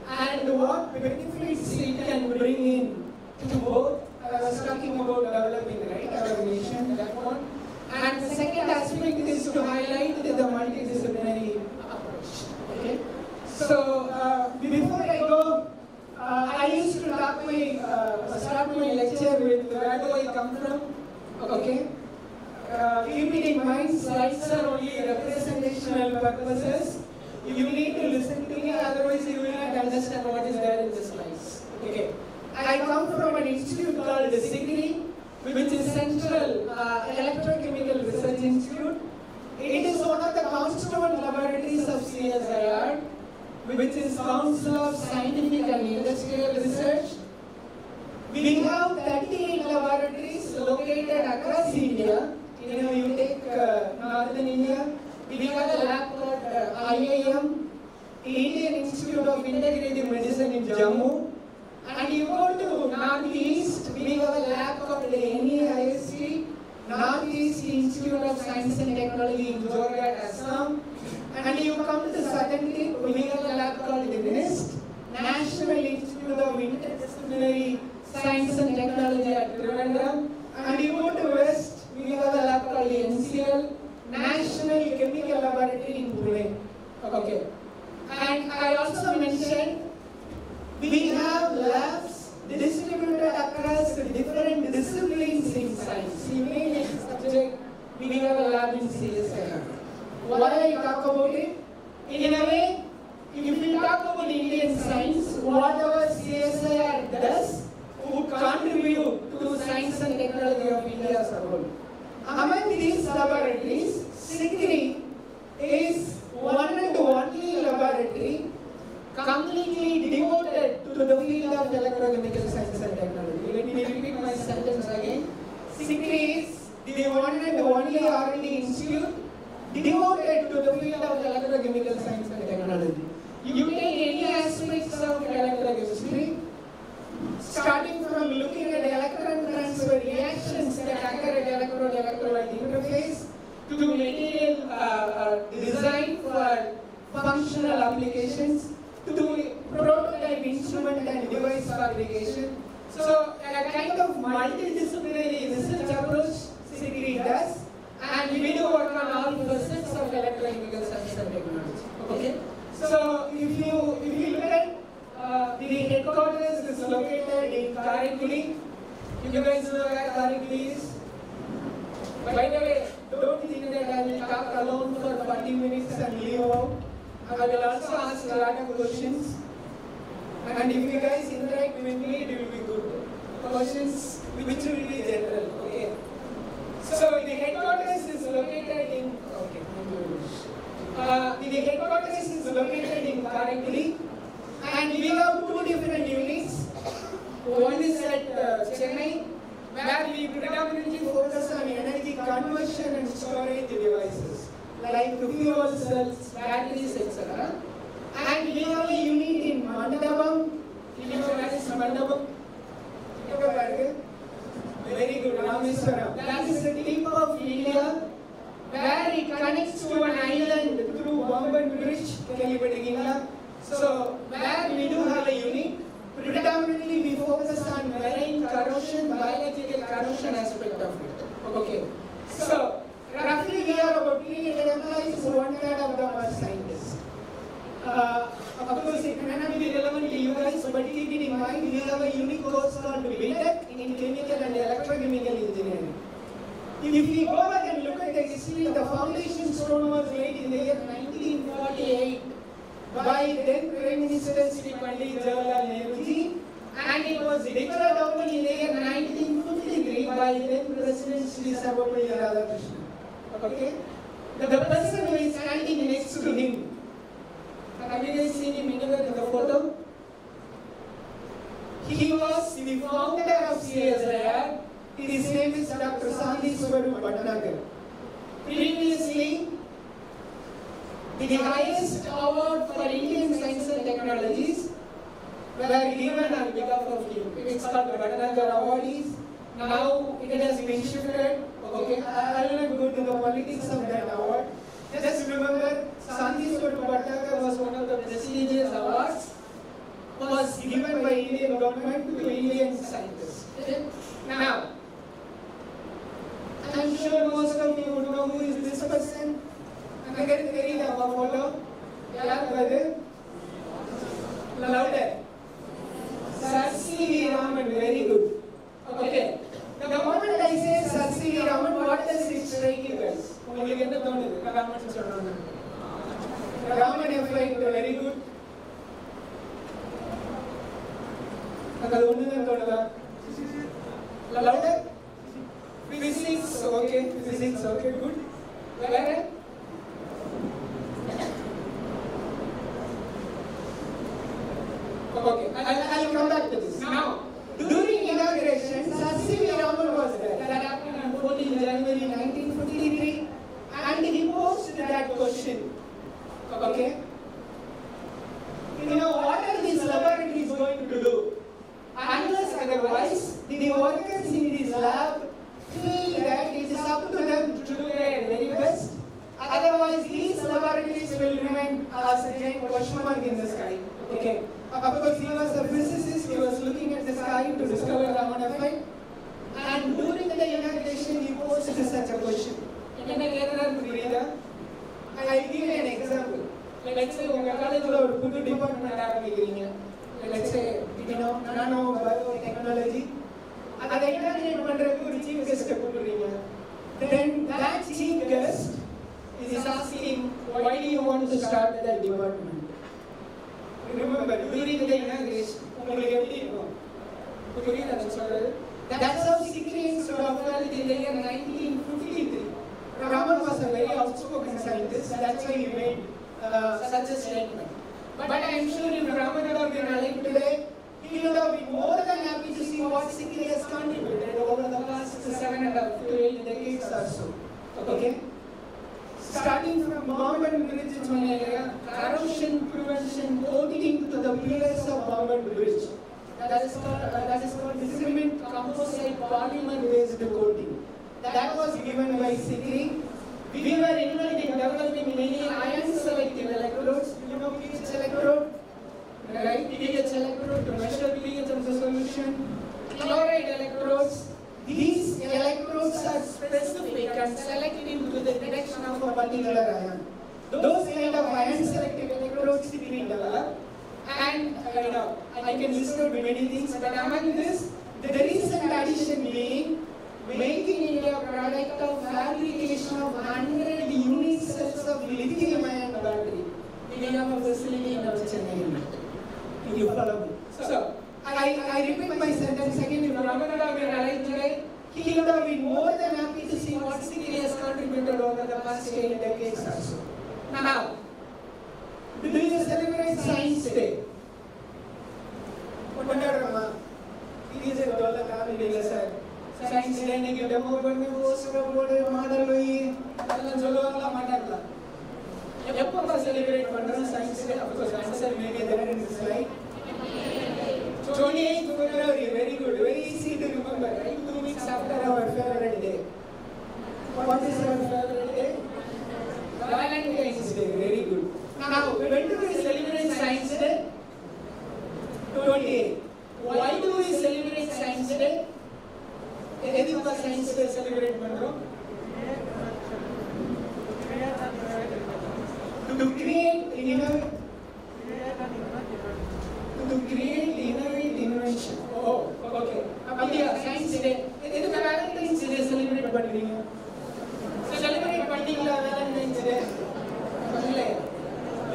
and what benefits it can bring in to both. I was talking about developing, right, our nation, that one. And the second aspect is to highlight the multidisciplinary approach. Okay. So before I go, I used to start my lecture with where do I come from. Okay. Keep it in mind, slides are only representational purposes. You need to listen to me, otherwise you will not understand what is there in the slides. Okay. I come from an institute called SIGRI, which is Central Electrochemical Research Institute. It is one of the constituent laboratories of CSIR, which is Council of Scientific and Industrial Research. We have 38 laboratories located across India. You take Northern India, we have a lab called IIM, Indian Institute of Integrative Medicine in Jammu. And you go to Northeast, we have a lab called NEIST, Northeast Institute of Science and Technology in Jorhat, Assam. And you come to Southern Tip, we have a lab called NIST, National Institute of Interdisciplinary Science and Technology at Trivandrum. And you go to West, we have a lab called NCL, National Chemical Laboratory in Pune. Okay. And I also mentioned we have labs distributed across different disciplines in science. You may like subject, we have a lab in CSIR. Why I talk about it? In a way, if we talk about Indian science, whatever CSIR does would contribute to science and technology of India as a whole. Among these laboratories, SIGRI is one and only laboratory completely devoted to the field of electrochemical science and technology. Let me repeat my sentence again. SIGRI is the one and only R&D institute devoted to the field of electrochemical science and technology. You take any aspects of electrochemistry, starting from looking at electron transfer reactions that occur at electrode-electrolyte interface, to material design for functional applications, to prototype instrument and device fabrication. So a kind of multidisciplinary research approach SIGRI does, and we do work on all facets of electrochemical science and technology. Okay. So if you look at the headquarters is located in Karaikudi. You guys know where Karaikudi is? By the way, don't think that I will talk alone for 40 minutes and leave out. I will also ask a lot of questions. And if you guys interact with me, it will be good. Questions which will be general. Okay. So the headquarters is located in. Okay. The headquarters is located in Karaikudi. And we have two different units. One is at Chennai, where we predominantly focus on energy conversion and storage devices, like fuel cells, batteries, etc. And we have a unit in Mandapam. You know where is Mandapam? Very good, Rameswaram. That is the tip of India, where it connects to an island through Bomban Bridge, So, where we do have a unit, predominantly we focus on marine corrosion, biological corrosion aspect of it. Okay. So, roughly we are about 300 employees, 1/3 of them are scientists. Of course, it may not be relevant to you guys, but keep it in mind, we have a unique course called BTech in Chemical and Electrochemical Engineering. If we go back and look at the history, the foundation stone was laid in the year 1948 by then Prime Minister Sri Pandit Jawaharlal Nehru ji, and it was declared open in the year 1953 by then President Sri Sarvapalli Radhakrishnan. Okay? The person who is standing next to him Have you guys seen him anywhere in the photo? He was the founder of CSIR. His name is Dr. Bhatnagar. Previously, the highest award for Indian science and technologies were given on behalf of him. It's called the Bhatnagar Awardees. Now it has been shifted. Okay, I will not go to the politics of that award. Just remember, Sandhishwar Bhatnagar was one of the prestigious awards was given by Indian government to Indian scientists. Now, I am sure most of you would know who is this person. I'm going to read our photo. Yeah, brother. Louder. Sir C.V. Raman, very good. Okay. The moment I say Sir C.V. Raman, what does it strike you guys? Raman F.I. very good. Louder. Physics, okay. Physics, okay, good. Where? Okay, I'll come back to this. Now, during inauguration, Sir C.V. Raman was there. That happened on 14 January 1953, and he posed that question. Okay? You know, what are these laboratories going to do? Unless otherwise, the workers in this lab feel that it is up to them to do their very best. Otherwise, these laboratories will remain as a giant question mark in the sky. Okay. Of course, he was a physicist. He was looking at the sky to discover Raman effect. And during the inauguration, he posed such a question. I'll give you an example. Let's say your college or food department, let's say, nano biotechnology. Chief guest. Then that chief guest is asking, why do you want to start that department? Remember, during the inauguration, that's how secrets would have felt in the year 1953. Raman was a very outspoken scientist, that's why he made such a statement. But I am sure if Raman would have been alive today, he would have been more than happy to see what Sikri has contributed over the past 7.5 to 8 decades or so. Okay? Starting from bomb and bridge corrosion prevention coating to the pillars of bomb and bridge. That is called cement composite polymer based coating. That was given by Sikri. We were involved in developing many ion selective electrodes. You know pH electrode? Right? pH electrode to measure pH of the solution. Chloride electrodes. These electrodes are specific and selective to the direction of a particular ion. Those kind of ion selective electrodes we develop. And I can list out many things, but among this, the recent addition being making India a product of fabrication of 100 unique cells of lithium-ion battery. We have a facility in our Chennai. You follow me? So, I repeat my sentence again. If Raman would have been alive today, he would have been more than happy to see what Sikri has contributed over the past 8 decades or so. Now, do you celebrate Science Day? It is a $1 sir. Science Day ne demo banne poster board model hoyi alla solluvaanga maatadala eppa celebrate pandra Science Day. Of course answer may be there in the slide. 28th February, very good, very easy to remember, right? 2 weeks after our favorite day. What is our favorite day? Valentine's Day, very good. Now, when do we celebrate Science Day? 28th. Why do we celebrate Science Day? Edukka Science Day celebrate pandrom? To create innovate invention. Oh, okay. Abhiya Science Day. Edukka Valentine's Day celebrate pandringa? Celebrate pandringa Valentine's Day.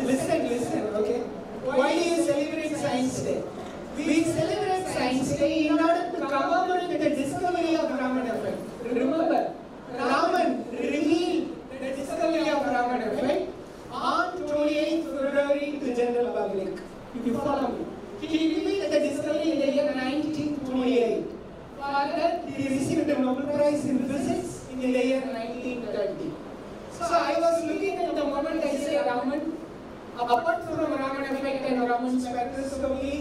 Listen, okay. Why do you celebrate Science Day? We celebrate Science Day in order to commemorate the discovery of Raman effect. Remember, Raman revealed the discovery of Raman effect on 28th February to year 1930. So I was looking at the moment I say Raman, apart from Raman effect and Raman spectroscopy,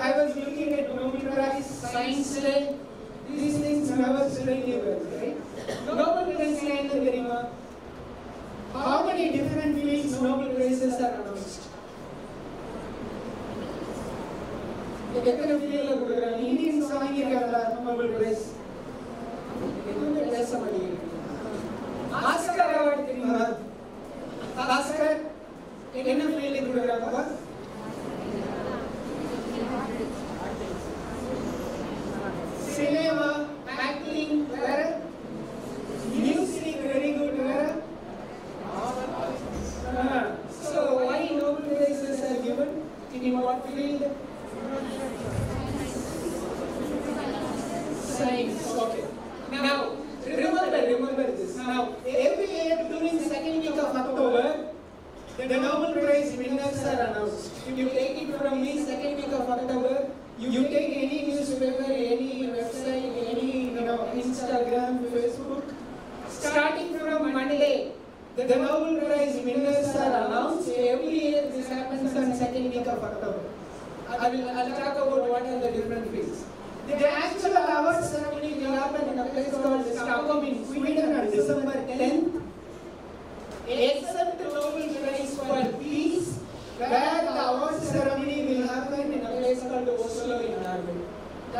I was looking at Nobel Prize, science day, these things never studied well, right? Nobel Prize and the how many different fields Nobel Prizes are announced? எத்தனை ஃபீல்ட்ல கொடுக்குறாங்க? Indians வாங்கியிருக்காங்களா Nobel prize? எதுவுமே பேச மாட்டேங்கிறீங்க. Oscar award தெரியுமா? Oscar என்ன field கொடுக்குறாங்கப்பா? சினிமா, ஆக்டிங், வேற மியூசிக், வெரி குட், வேற. So why Nobel Prizes are given? In what field? Science. Okay. Now, remember this. Now, every year during the second week of October, the Nobel Prize winners are announced. If you take it from me, second week of October, you take any newspaper, any website, any Instagram, Facebook, starting from Monday, the Nobel Prize winners are announced. Every year this happens on second week of October. I'll talk about what are the different fields. The actual award ceremony will happen in a place called Stockholm in Sweden on December 10th. Except the Nobel Prize for Peace, where the award ceremony will happen in a place called Oslo in Norway.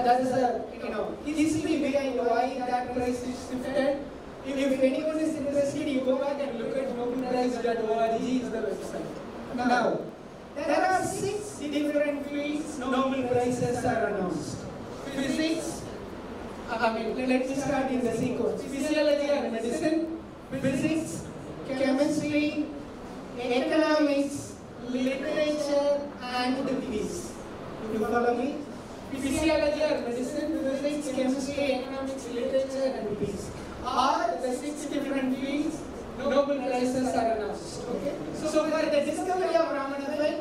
That is the history behind why that prize is shifted. If anyone is interested, you go back and look at nobelprize.org is the website. Now, there are 6 different fields Nobel Prizes are announced. Physics, let me start in the sequence. Physiology and medicine, physics, chemistry, economics, literature, and peace. You follow me? Physiology or medicine, physics, chemistry, economics, literature, and peace. Are the 6 different fields Nobel Prizes are announced. Okay? So for the discovery of Raman effect,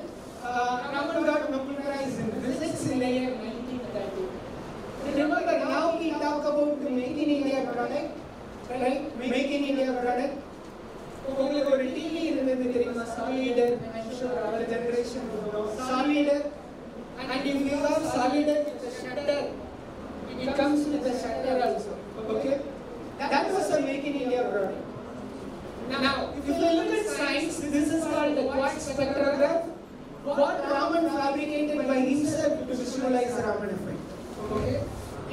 Raman got Nobel Prize in physics in the year 1930. Remember, now we talk about the Make in India product, right? Make in India product. உங்களுக்கு ஒரு TV இருந்தது தெரியுமா? Solider, I'm sure our generation will know. Solider, and if you have Solider with the shutter, it comes with the shutter also. Okay? That was a Make in India product. Now, if you look at science, this is called the quartz spectrograph. What Raman fabricated by himself to visualize Raman effect. Okay?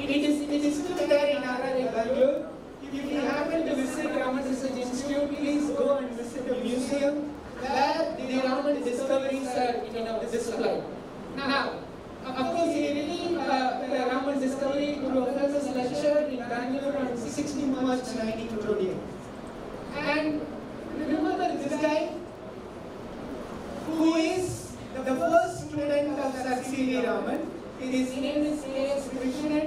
It is still there in RRA Bangalore. If you happen to visit Raman Research Institute, please go and visit the museum where the Raman discoveries are displayed. Now, of course, he really the Raman discovery professors lectured in Bangalore on 16 March 1928. And remember this guy who is the first student of Sir C.V. Raman. His name is A.S. Krishnan.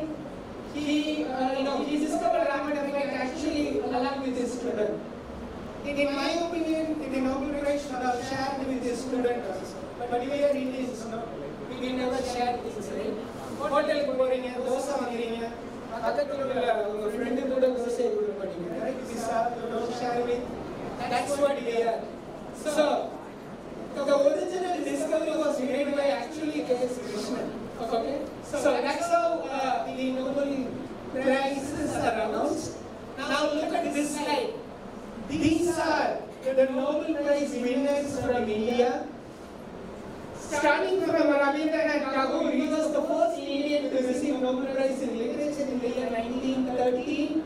He discovered Raman effect actually along with his student. In my opinion, the Nobel Prize should have shared with his student also. But we are Indians, we never share things, right? Hotel போறீங்க, தோசை வாங்குறீங்க, பக்கத்துல உள்ள உங்க friend கூட தோசை கொடுக்க மாட்டீங்க, right? We don't share with. That's what we are. So, the original discovery was made by actually K.S. Krishnan. Okay? So that's how the Nobel Prizes are announced. Now look at this slide. These are the Nobel Prize winners from India. Starting from Rabindranath Tagore, he was the first Indian to receive Nobel Prize in Literature in the year 1913.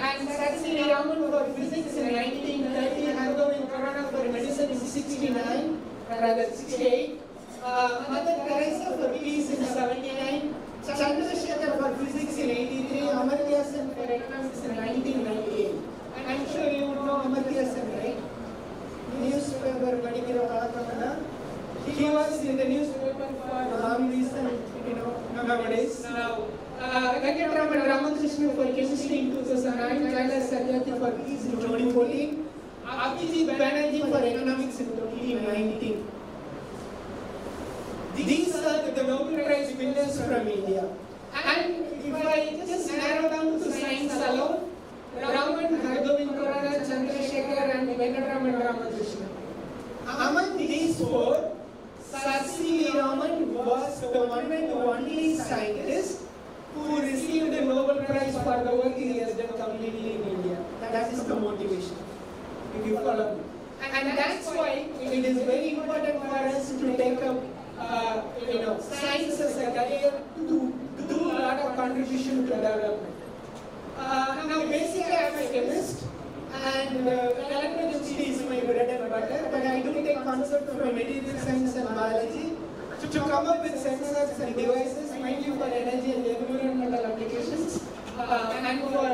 And Sir C.V. Raman for physics in 1930, Hargobind Khurana for medicine in 69, rather 68. Mother Teresa for peace in 79, Chandrasekhar for physics in 83, Amartya Sen for economics in 1998. And I'm sure you know Amartya Sen, right? Newspaper padikira palakamana. He was in the newspaper for long reason, nowadays. Now, Venkataraman Ramakrishnan for chemistry in 2009, Kailash Satyarthi for peace in 2014, PG Banerjee for economics in 2019. These are the Nobel Prize winners from India. And if I just narrow down to science alone, Raman, Venkatraman Ramakrishnan. Among these four, Sir C.V. Raman was the one and only scientist who received the Nobel Prize for the work he has done completely in India. That is the motivation. If you follow me. And that's why it is very important for us to take up science as a career to do a lot of contribution to development. Now basically I am a chemist and electrochemistry is my bread and butter, but I do take concepts from material science and biology to come up with sensors and devices mainly for energy and environmental applications and for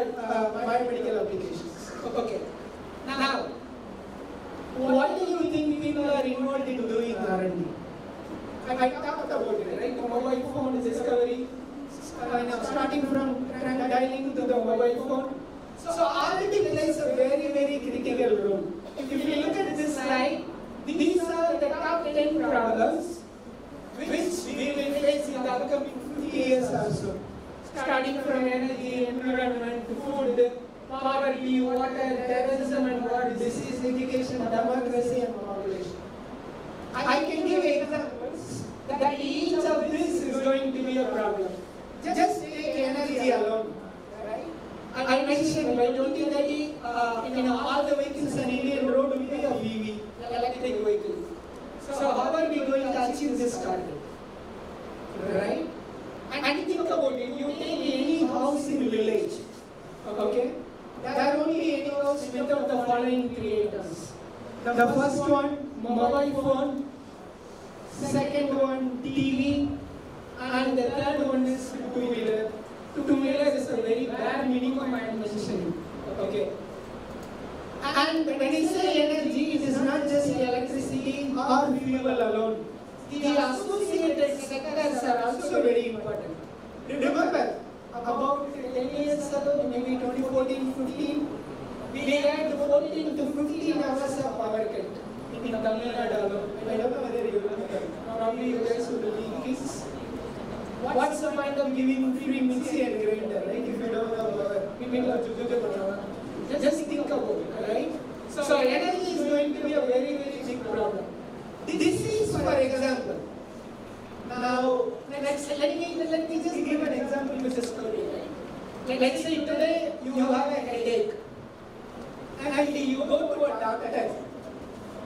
biomedical applications. Okay. Now, what do you think people are involved in doing R&D? I talked about it, right? The mobile phone discovery, starting from dialing to the mobile phone. So R&D plays a very, very critical role. If you look at this slide, these are the top 10 problems which we will face in the upcoming 50 years or so. Starting from energy, environment, food, poverty, water, terrorism and war, disease, education, democracy and population. I can give examples that each of these is going to be a problem. Just take energy alone. Right? I mentioned by 2030, all the vehicles on Indian road will be a EV, electric vehicle. So how are we going to achieve this target? Right? And think about it, you take any house in village, okay? There won't be any house without the following 3 items. The first one, mobile phone. Second one, TV. And the third one is two-wheeler. Two-wheeler is a very bare minimum I am mentioning. Okay. And when I say energy, it is not just electricity or fuel alone. The associated sectors are also very important. Remember, about 10 years ago, maybe 2014-15, we had 14 to 15 hours of power cut in Tamil Nadu alone. I don't know whether you remember. Probably you guys will be kids. What's the point of giving free mixie and grinder, right? If you don't have power, just think about it, right? So energy is going to be a very, very big problem. This is for example. Now, let me just give an example with a story. Right? Let's say today you have a headache and you go to a doctor.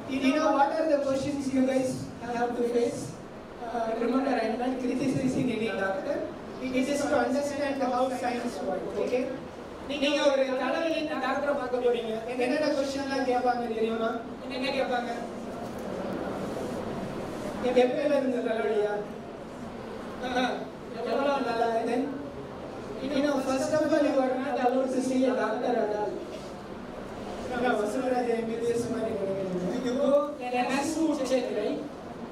You know what are the questions you guys have to face? Remember, I am not criticizing any doctor. It is to understand how science works. Okay? நீங்க ஒரு தலைவலி டாக்டரை பார்க்க போறீங்க. என்னென்ன क्वेश्चनலாம் கேட்பாங்க தெரியுமா? என்ன கேட்பாங்க? எப்பல இருந்து தலைவலியா? எவ்வளவு நாளா? Then first of all you are not allowed to see a doctor at all. Vasuraj MBBS மாதிரி கிடையாது. You go and ask to check, right?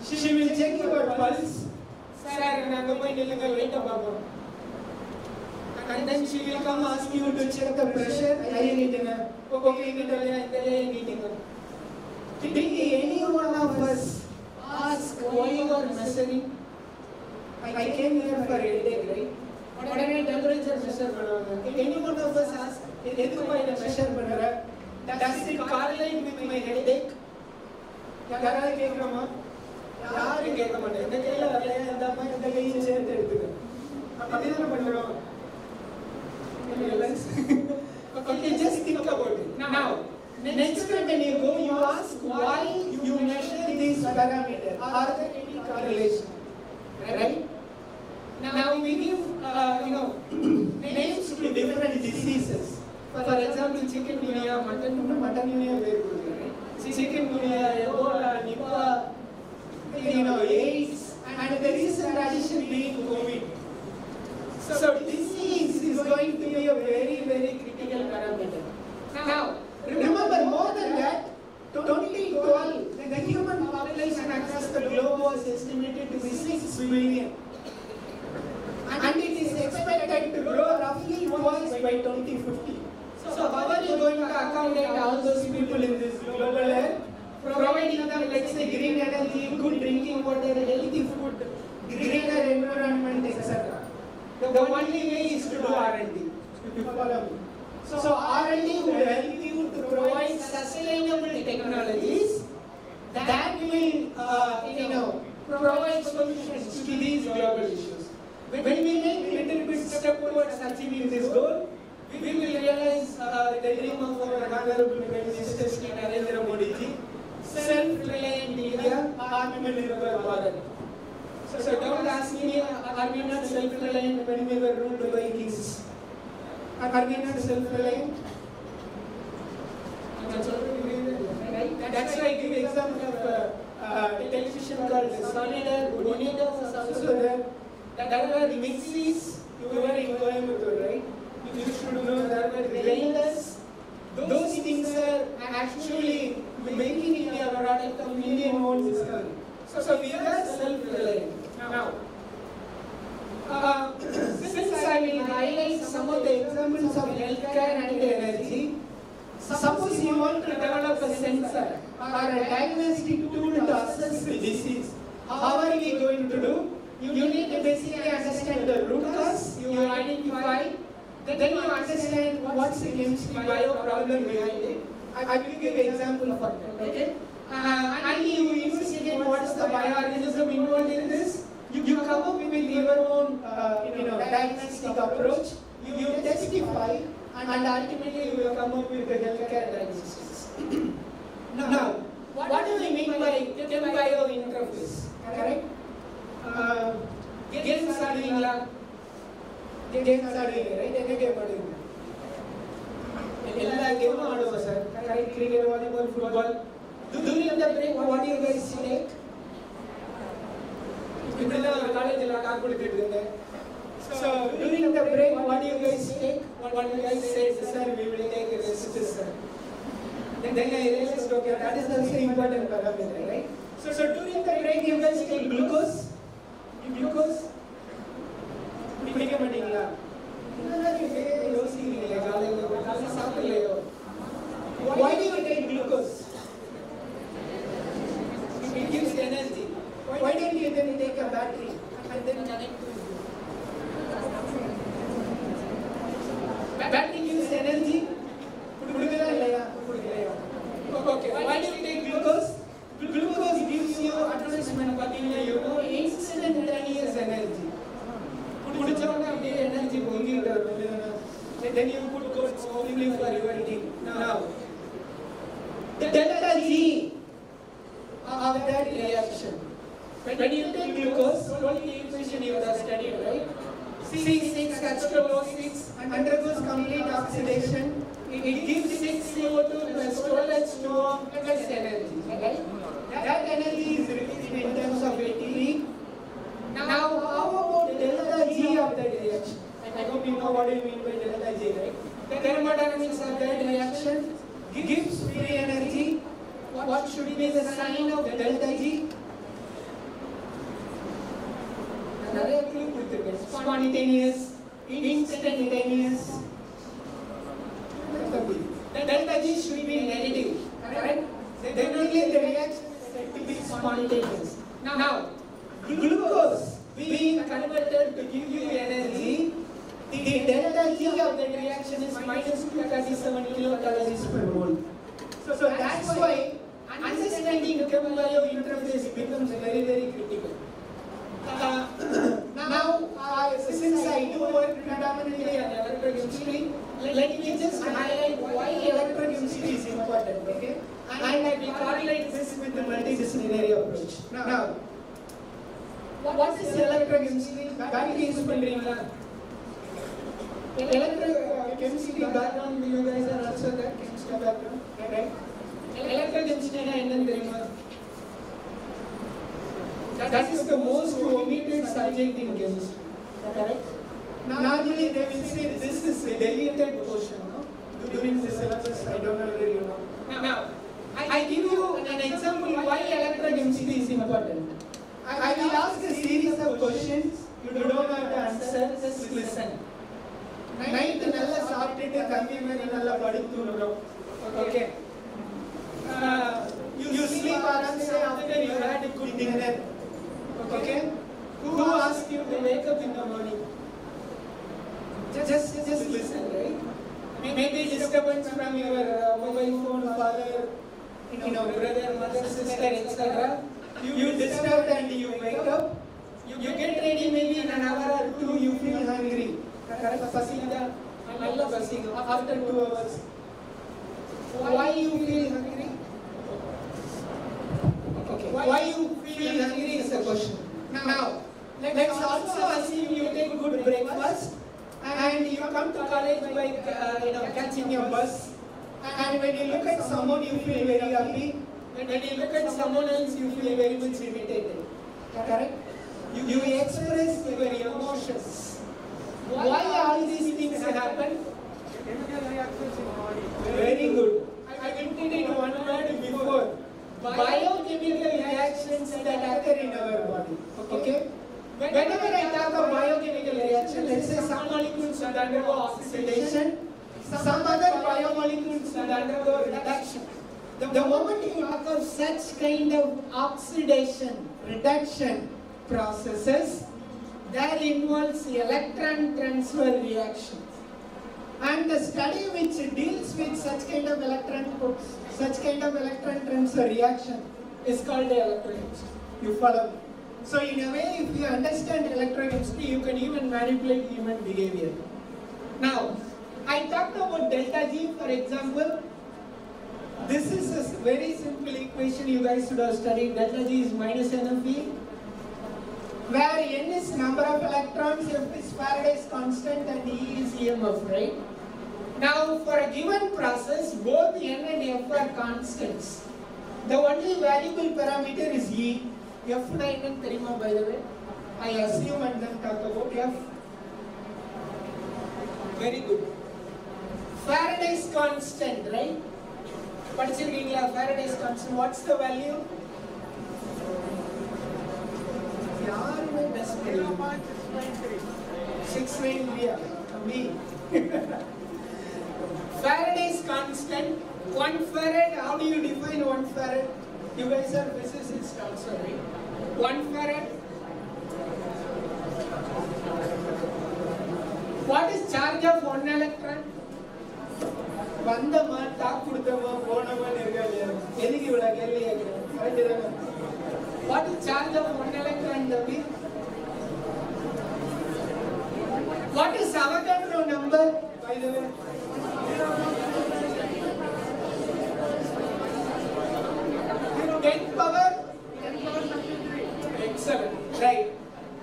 She will check your pulse. Sir, நாங்க போய் நில்லுங்க weight பார்ப்போம். And then she will come ask you to check the pressure. I need to know. Okay, did any one of us ask why you are measuring? I came here for a headache, right? What am I temperature measure? Any one of us ask, எதுக்கு இத measure பண்ற? Does it correlate with my headache? யாராவது கேக்குறோமா? யாரும் கேட்க மாட்டாங்க. இந்த கையில வரலையா, இந்த கையை சேர்த்து எடுத்துக்க. அப்படிதான் பண்றோம். Okay, just think about it. Now, next time when you go, you ask why you measure these parameters. Are there any correlation? Right? Now we give, names to different diseases. For example, chikungunya, muttongunya, right? Chikungunya, Ebola, Nipah, AIDS, and the recent addition being COVID. So disease is going to be a very, very critical parameter. Now, remember more than that, 2012, the human population across the globe was estimated to be 6 billion. And it is expected to grow roughly twice by 2050. So how are you going to accommodate all those people in this global era? Providing them, let's say, green energy, good drinking water, healthy food, greener environment, etc. The only way is to do R&D. If you follow me. So R&D will help you to provide sustainable us achieving this goal, we will realize the dream of our Honorable Prime Minister Shri Narendra Modi ji, self-reliant India, Atmanirbhar Bharat. So don't ask me, are we not self-reliant when we were ruled by kings? Are we not self-reliant? That's why I give example of a television called Sonida. Bonita was also there. There were mixies. You were in Coimbatore, right? You should know there were grinders. Those things are actually making India a product of Indian-owned discovery. So we are self-reliant. Now, since I will highlight some of the examples of healthcare and energy, suppose you want to develop a sensor or a diagnostic tool to assess the disease. How are we going to do? You need to basically understand the root cause, you identify, then you understand what's the chemistry bio problem behind it. I will give an example for that, okay? And you investigate what's the bioorganism involved in this. You come up with your own diagnostic approach, you testify, and ultimately you will come up with the healthcare diagnostics. Now, what do we mean by chem-bio interface? Correct? Games are doing lab. Games are doing right? Any game are doing. All game are sir. Correct? Cricket, volleyball, football. During the break, what do you guys take? So during the break, what do you guys take? What you guys say, sir, we will take a rest, sir. Then I realized, okay, that is also important parameter, right? So during the break, you guys take glucose. Glucose. Why do you take glucose? It gives energy. Why don't you then take a battery and then connect to it? Battery gives energy. Okay, why do you take glucose? Glucose gives you advertisement, instantaneous energy. Then you put codes only for your team. Now, the delta G of that reaction. When you take glucose, only the equation you have studied, right? C6H12O6 undergoes complete oxidation. It gives 6CO2 plus 12H2O plus energy. Right? That energy is released in terms of ATP. Now, how about delta G of that reaction? I hope you know what I mean by delta G, right? The thermodynamics of that reaction gives free energy. What should be the sign of delta G? Another clue with the spontaneous, instantaneous. The delta G should be negative, right? Then only the reaction is said to be spontaneous. Now, glucose being converted to give you energy, the delta G of the reaction is minus 237 kilocalories per mole. So that's why understanding chem-bio interface becomes very, very critical. Now, since I do work predominantly on electrochemistry, let me just highlight why electrochemistry is important, okay? And I will correlate this with the multidisciplinary approach. Now, what is electrochemistry? That is electrochemistry background, you guys are also that chemistry background, right? Electrochemistry that is the most omitted subject in chemistry, correct? Normally they will say this is a deleted portion, no? During the syllabus, I don't know whether you know. Now, I give you an example why electrochemistry is important. I will ask a series of questions, you don't have to answer, just listen. Night nalla saapittu kammi mari nalla paduthu, okay? You sleep after you had a good dinner. Okay? Who asked you to wake up in the morning? Just listen, right? Maybe disturbance from your mobile phone, father, brother, mother, sister, etc. You disturbed and you wake up. You get ready, maybe in an hour or two you feel hungry. correct? Pasida, nalla pasida. After 2 hours, why you feel hungry? Okay. Why you feel hungry is the question. Now, let's also assume you take good breakfast and you come to college by catching your bus. And when you look at someone, you feel very happy. When you look at someone else, you feel very much irritated. Correct? You express your emotions. Why all these things happen? Very good. I hinted in one word before. Biochemical reactions that occur in our body. Okay? Whenever I talk of biochemical reaction, let's say some molecules will undergo oxidation, some other biomolecules will undergo reduction. The moment you talk of such kind of oxidation, reduction processes, that involves electron transfer reaction. And the study which deals with such kind of electron transfer reaction is called the electrochemistry. You follow me? So in a way, if you understand electrochemistry, you can even manipulate human behavior. Now, I talked about delta G, for example. This is a very simple equation you guys should have studied. Delta G is minus NFE, where N is number of electrons, F is Faraday's constant, and E is EMF, right? Now, for a given process, both N and F are constants. The only variable parameter is E. F na enna theriyuma, by the way? I assume and then talk about F. Very good. Faraday's constant, right? Padichirukeenga Faraday's constant. What's the value? Yarume best 693. Faraday's constant, 1 farad. How do you define 1 farad? You guys are physicists also, right? 1 farad. What is charge of 1 electron? Vandama, talk kudutama, ponama nirgaliya. Edhiki ivla kelli kekkuren. What is charge of 1 electron, Davi? What is Avogadro number, by the way? 10 power? Excellent. Right.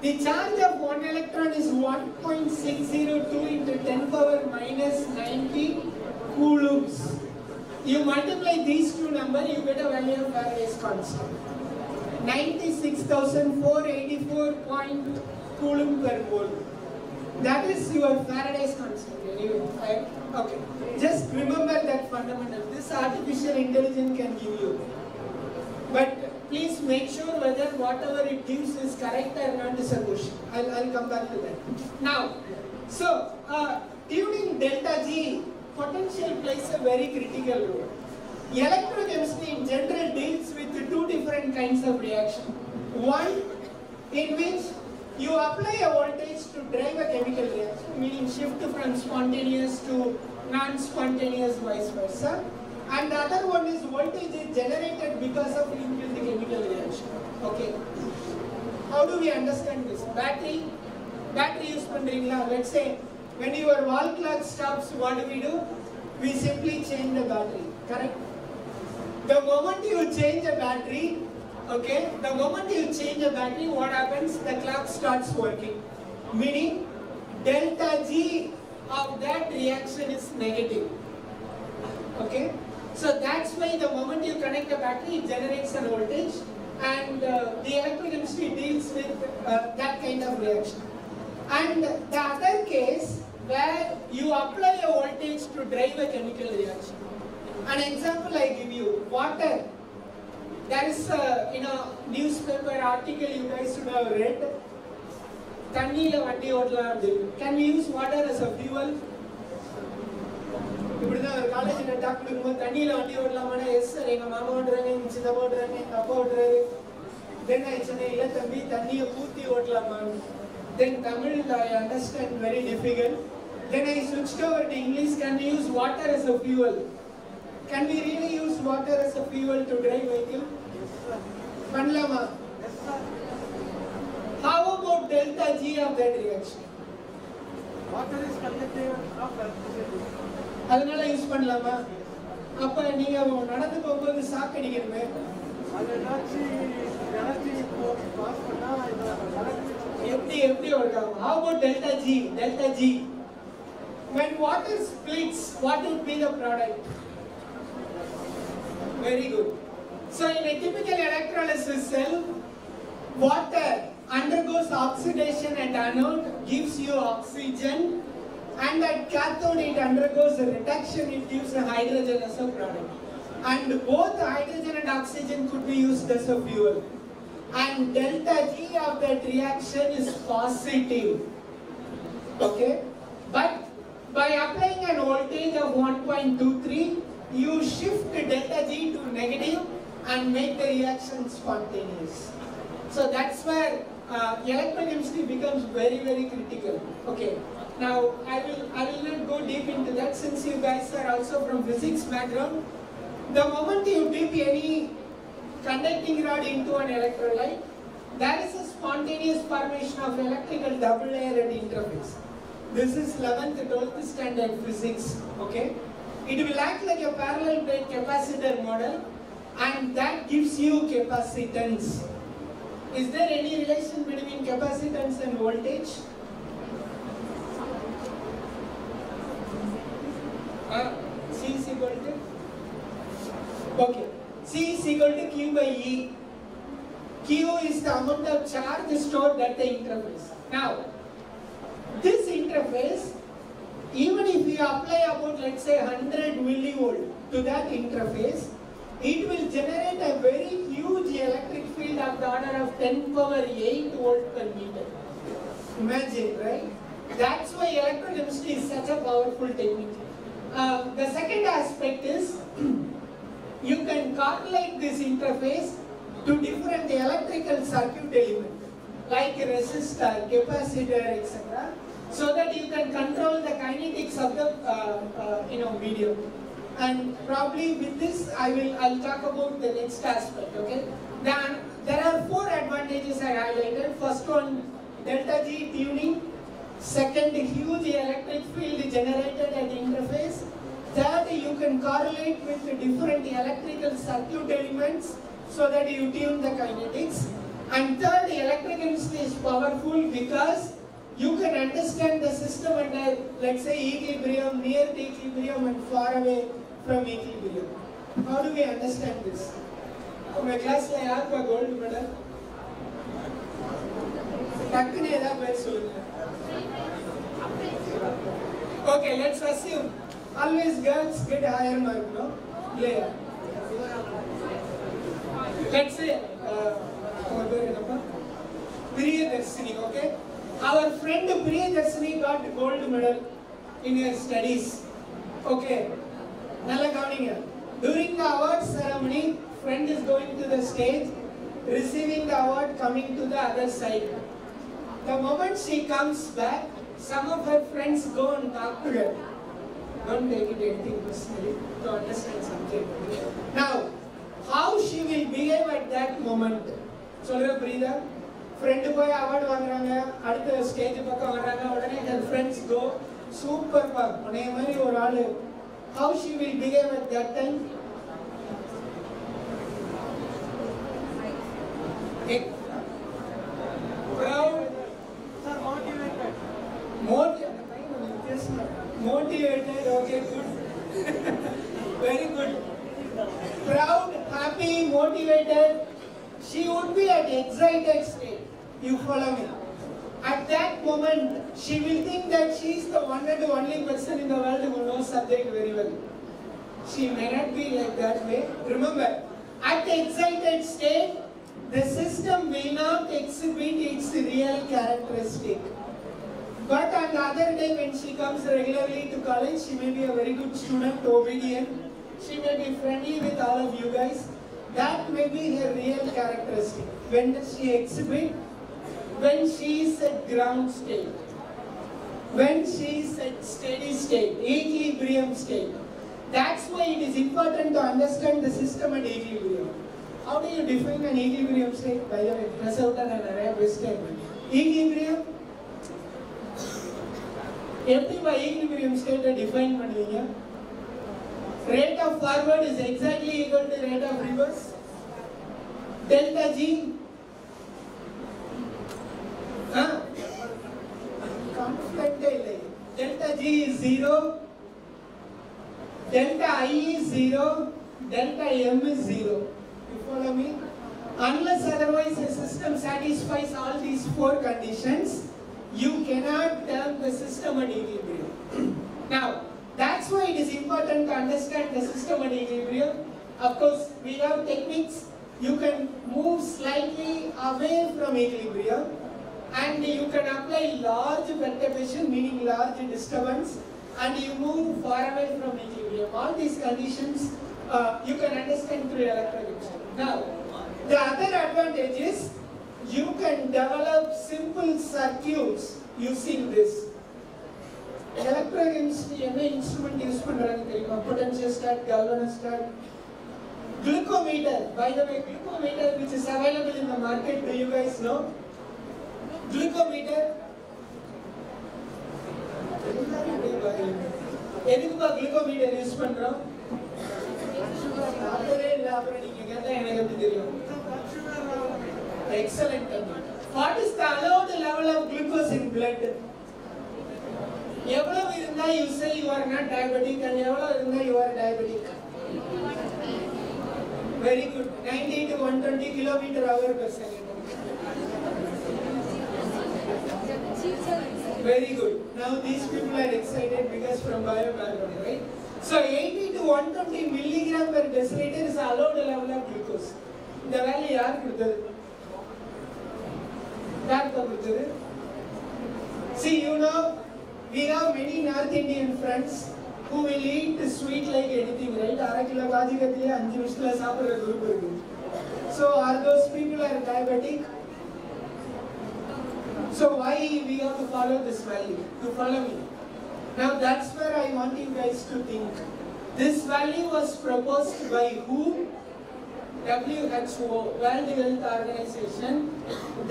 The charge of 1 electron is 1.602 into 10 power minus 90 coulombs. You multiply these two numbers, you get a value of Faraday's constant. 96,484 coulomb per mole. That is your Faraday's constant. Anyway, okay. Just remember that fundamental. This artificial intelligence can give you. But please make sure whether whatever it gives is correct or not is a question. I'll come back to that. Now, so tuning delta G, potential plays a very critical role. Electrochemistry in general deals with two different kinds of reaction. One in which you apply a voltage to drive a chemical reaction, meaning shift from spontaneous to non-spontaneous, vice versa. And the other one is voltage is generated because of inbuilt chemical reaction. Okay. How do we understand this? Battery use pandringla. Let's say when your wall clock stops, what do? We simply change the battery. Correct? The moment you change a battery, okay, the moment you change a battery, what happens? The clock starts working. Meaning delta G of that reaction is negative. Okay? So that's why the moment you connect a battery, it generates a voltage, and the electrochemistry deals with that kind of reaction. And the other case where you apply a voltage to drive a chemical reaction. An example I give you, water. There is a newspaper article you guys should have read. Can we use water as a fuel? College in a talk to yes sir, then I said, then Tamil I understand very difficult. Then I switched over to English. Can we use water as a fuel? Can we really use water as a fuel to drive vehicle? Panlama. How about delta G of that reaction? water is conductive of அதனால use பண்ணலாமா? அப்ப நீங்க நடந்து போகும்போது chalk அடிக்கணுமே, அது energy pass பண்ணா எப்படி work ஆகும்? How about delta G? Delta G. When water splits, what would be the product? Very good. So in a typical electrolysis cell, water undergoes oxidation at anode, gives you oxygen, and at cathode it undergoes a reduction, it gives a hydrogen as a product. And both hydrogen and oxygen could be used as a fuel. And delta G of that reaction is positive. Okay? But by applying an voltage of 1.23, you shift delta G to negative and make the reaction spontaneous. So that's where electrochemistry becomes very, very critical. Okay. Now I will not go deep into that since you guys are also from physics background. The moment you dip any conducting rod into an electrolyte, there is a spontaneous formation of electrical double layer at interface. This is 11th, 12th standard physics. Okay. It will act like a parallel plate capacitor model, and that gives you capacitance. Is there any relation between capacitance and voltage? C is equal to? Okay. C is equal to Q by E. Q is the amount of charge stored at the interface. Now, this interface, even if you apply about, let's say, 100 millivolt to that interface, it will generate a very huge electric field of the order of 10 power 8 volt per meter. Imagine, right? That's why electrochemistry is such a powerful technique. The second aspect is you can correlate this interface to different electrical circuit elements like resistor, capacitor, etc., so that you can control the kinetics of the medium. And probably with this I'll talk about the next aspect. Okay. Then there are 4 advantages I highlighted. First one, delta G tuning. Second, huge electric field generated at interface. Third, you can correlate with different electrical circuit elements so that you tune the kinetics. And third, electrochemistry is powerful because you can understand the system under, let's say, equilibrium, near the equilibrium, and far away from equilibrium. How do we understand this? My class la yaar ka gold medal? Takkune edha per solunga. Okay, let's assume always girls get higher mark, no? Yeah. Let's say Priyadarshini, okay? Our friend Priyadarshini got gold medal in her studies. Okay. Nalla gavaninga. During the award ceremony, friend is going to the stage, receiving the award, coming to the other side. The moment she comes back, some of her friends go and talk to her. Don't take it anything personally, to understand something. Now, how she will behave at that moment? Solra Prida, friend boy award vaangranga, adutha stage pakka varanga, udane her friends go, super pa, unne mari or aalu. How she will behave at that time? Proud, motivated, okay, good. Very good. Proud, happy, motivated. She would be at excited state. You follow me? At that moment, she will think that she is the one and only person in the world who knows subject very well. She may not be like that way. Remember, at the excited state, the system will not exhibit its real characteristic. But on the other day, when she comes regularly to college, she may be a very good student, obedient. She may be friendly with all of you guys. That may be her real characteristic. When does she exhibit? When she is at ground state. When she is at steady state, equilibrium state. That's why it is important to understand the system at equilibrium. How do you define an equilibrium state? By the way, Prasavta and Arab Western. Equilibrium. எப்படி by equilibrium state define பண்ணுவீங்க? Rate of forward is exactly equal to rate of reverse. Delta G. Delta G is 0. Delta I is 0. Delta M is 0. You follow me? Unless otherwise the system satisfies all these 4 conditions, you cannot term the system at equilibrium. Now, that's why it is important to understand the system at equilibrium. Of course, we have techniques. You can move slightly away from equilibrium and you can apply large perturbation, meaning large disturbance, and you move far away from equilibrium. All these conditions you can understand through electrochemistry. Now, the other advantage is you can develop simple circuits using this. Electrochemistry என்ன instrument use பண்றாங்க தெரியுமா? Potentiostat, galvanostat, glucometer. By the way, glucometer which is available in the market, do you guys know? Glucometer. எதுக்குப்பா glucometer use பண்றோம்? அதே இல்ல அப்புறம் நீங்க கேட்டா எனக்கு எப்படி தெரியும்? Excellent. What is the allowed level of glucose in blood? எவ்வளவு இருந்தா you say you are not diabetic and எவ்வளவு இருந்தா you are diabetic? Very good. 90 to 120 km/h/s. Very good. Now these people are excited because from bio background, right? So 80 to 120 mg/dL is allowed level of glucose. The value யார் கொடுத்தது? யார் கொடுத்தது? See, you know, we have many North Indian friends who will eat sweet like anything, right? 1/2 kilo kaji kathiye 5 நிமிஷத்துல சாப்பிடுற group இருக்கு. So are those people are diabetic? So why we have to follow this value? To follow me. Now that's where I want you guys to think. This value was proposed by who? WHO, World Health Organization.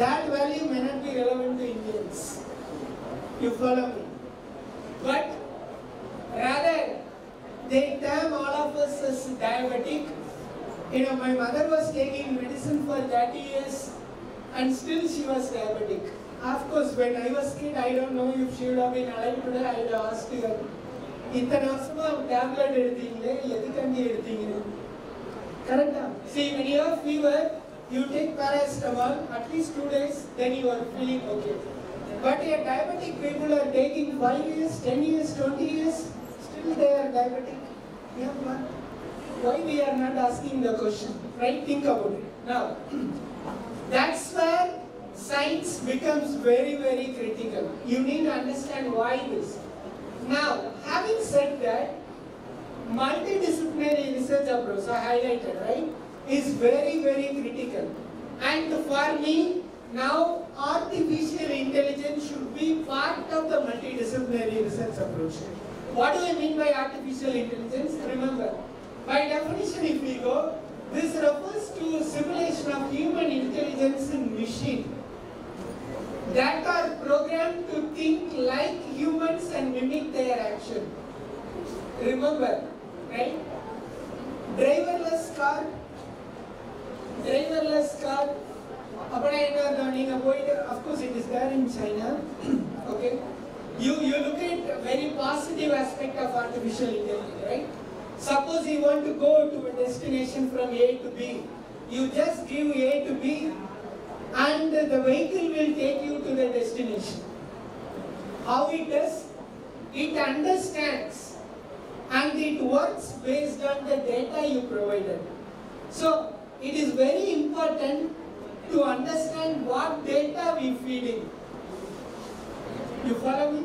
That value may not be relevant to Indians. You follow me? But rather, they term all of us as diabetic. You know, my mother was taking medicine for 30 years and still she was diabetic. Of course, when I was kid, I don't know if she would have been alive today, I would have asked her, இத்தனை வருஷமா tablet எடுத்தீங்களே எதுக்காண்டி எடுத்தீங்க? Correct? See, when you have fever, you take paracetamol at least 2 days, then you are feeling okay. But your diabetic people are taking 5 years, 10 years, 20 years, still they are diabetic. Yeah, why we are not asking the question? Right? Think about it. Now, that's where science becomes very, very critical. You need to understand why this. Now, having said that, multidisciplinary research approach, I highlighted, right, is very, very critical. And for me, now artificial intelligence should be part of the multidisciplinary research approach. What do I mean by artificial intelligence? Remember, by definition if we go, this refers to simulation of human intelligence in machine that are programmed to think like humans and mimic their action. Remember, right? Driverless car. Of course, it is there in China. Okay, you look at very positive aspect of artificial intelligence, right? Suppose you want to go to a destination from A to B, you just give A to B, and the vehicle will take you to the destination. How it does? It understands and it works based on the data you provided. So it is very important to understand what data we feed in. You follow me?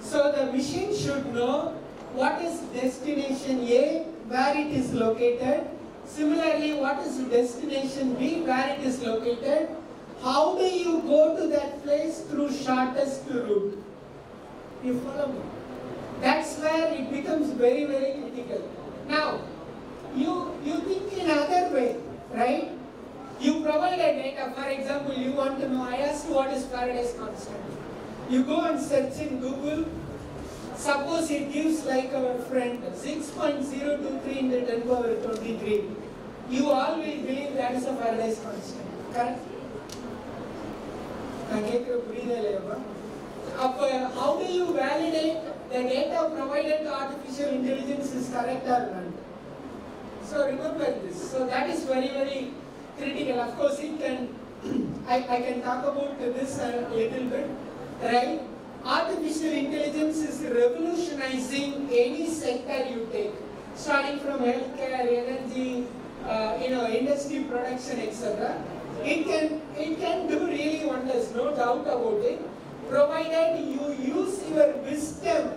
So the machine should know what is destination A, where it is located. Similarly, what is destination B, where it is located. How do you go to that place through shortest route? You follow me? That's where it becomes very, very critical. Now, you think in another way, right? You provide a data. For example, you want to know, I asked you what is Faraday's constant. You go and search in Google Suppose it gives like our friend 6.023 in the 10 power 23. You all will believe that is a Faraday's constant. Correct? How do you validate the data provided to artificial intelligence is correct or not? So remember this. So that is very, very critical. Of course, it can. I can talk about this a little bit, right? Artificial intelligence is revolutionizing any sector you take, starting from healthcare, energy, industry production, etc. It can do really wonders, no doubt about it, provided you use your wisdom.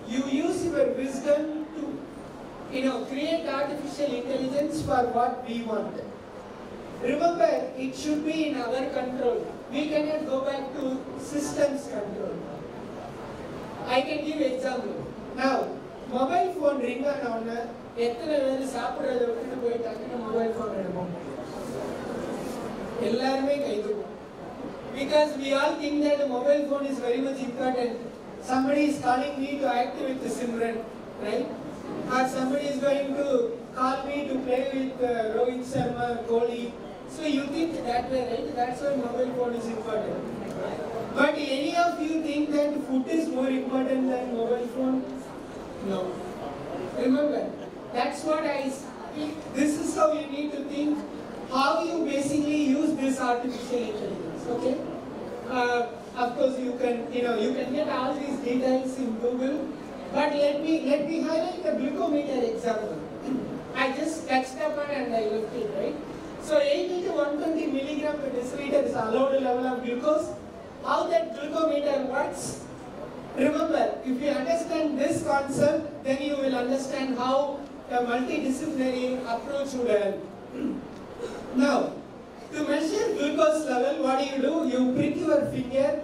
You use your wisdom to, create artificial intelligence for what we want. Remember, it should be in our control. We cannot go back to systems control. I can give example. Now, mobile phone ring on mobile phone. Because we all think that the mobile phone is very much important. Somebody is calling me to activate the Simran, right? Or somebody is going to call me to play with Rohit Sharma, Kohli. So you think that way, right? That's why mobile phone is important. But any of you think that food is more important than mobile phone? No. Remember, that's what this is how you need to think, how you basically use this artificial intelligence, okay? Of course, you can get all these details in Google, but let me highlight the glucometer example. I just touched upon and I left it, right? So 80 to 120 milligram per deciliter is allowed level of glucose. How that glucometer works? Remember, if you understand this concept, then you will understand how a multidisciplinary approach would help. Now, to measure glucose level, what do? You prick your finger,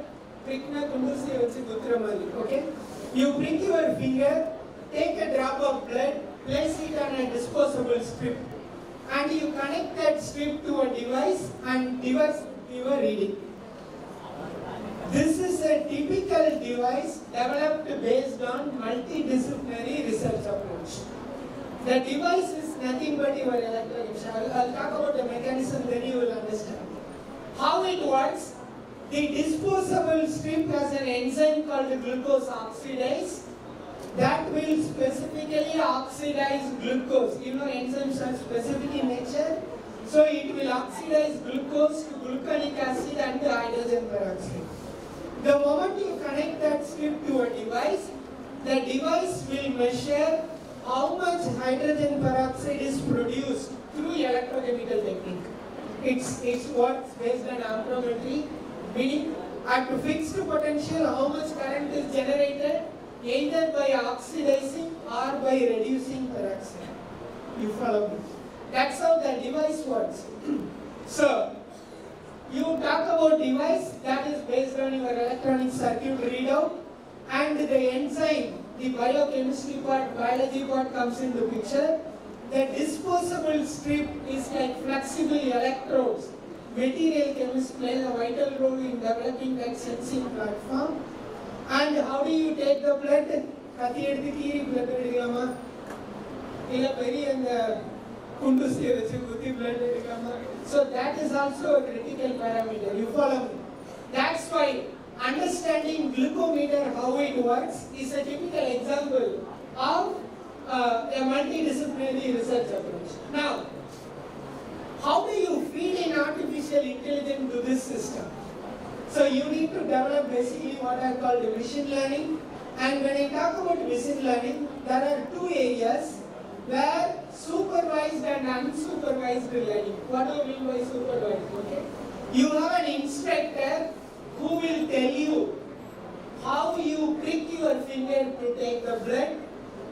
okay? You prick your finger, take a drop of blood, place it on a disposable strip, and you connect that strip to a device and device give a reading. This is a typical device developed based on multidisciplinary research approach. The device is nothing but your electronics. I'll talk about the mechanism, then you will understand. How it works, the disposable strip has an enzyme called glucose oxidase that will specifically oxidize glucose. Enzymes are specific in nature, so it will oxidize glucose to gluconic acid and to hydrogen peroxide. The moment you connect that strip to a device, the device will measure how much hydrogen peroxide is produced through electrochemical technique. It works based on amperometry, meaning at fixed potential how much current is generated either by oxidizing or by reducing peroxide. You follow me? That's how the device works. So, you talk about device that is based on your electronic circuit readout, and the enzyme, the biochemistry part, biology part comes into picture. The disposable strip is like flexible electrodes. Material chemists play a vital role in developing that sensing platform. And how do you take the blood? So that is also a critical parameter. You follow me? That's why understanding glucometer, how it works, is a typical example of a multidisciplinary research approach. Now, how do you feed in artificial intelligence to this system? So you need to develop basically what are called machine learning. And when I talk about machine learning, there are two areas where supervised and unsupervised learning. What do you mean by supervised? Okay. You have an instructor who will tell you how you prick your finger to take the blood,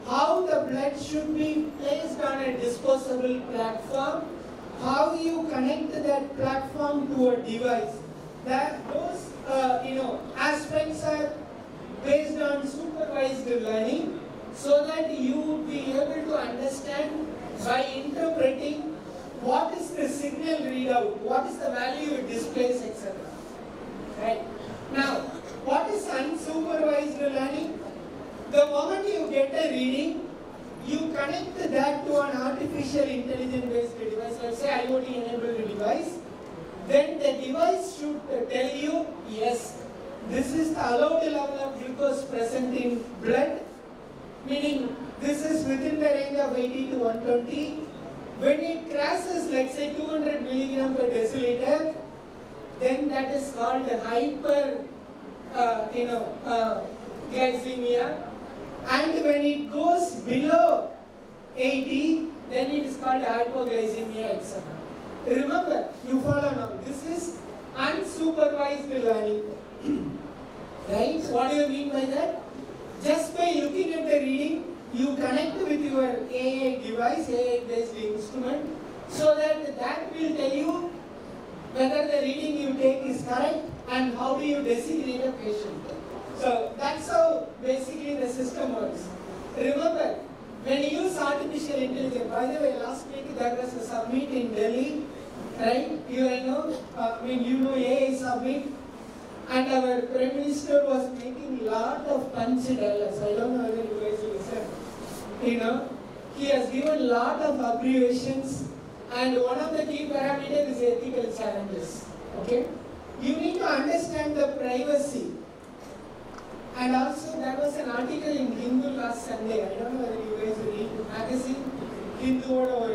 how the blood should be placed on a disposable platform, how you connect that platform to a device. Those aspects are based on supervised learning, so that you would be able to understand by interpreting what is the signal readout, what is the value it displays, etc. Right? Now, what is unsupervised learning? The moment you get a reading, you connect that to an artificial intelligence based device, let's say IoT enabled device, then the device should tell you, yes, this is the allowed level of glucose present in blood, meaning this is within the range of 80 to 120. When it crosses, let's say 200 milligram per deciliter, then that is called glycemia. And when it goes below 80, then it is called hypoglycemia, etc. Remember, you follow now. This is unsupervised learning. Right? What do you mean by that? Just by looking at the reading, you connect with your AI device, AI-based instrument, so that that will tell you whether the reading you take is correct and how do you designate a patient. So that's how basically the system works. Remember, when you use artificial intelligence, by the way, last week there was a summit in Delhi, right? You know AI summit, and our Prime Minister was making lot of punch dialogues. I don't know whether you guys listen. He has given lot of abbreviations, and one of the key parameters is ethical challenges. Okay? You need to understand the privacy. And also there was an article in Hindu last Sunday. I don't know whether you guys read the magazine. Hindu or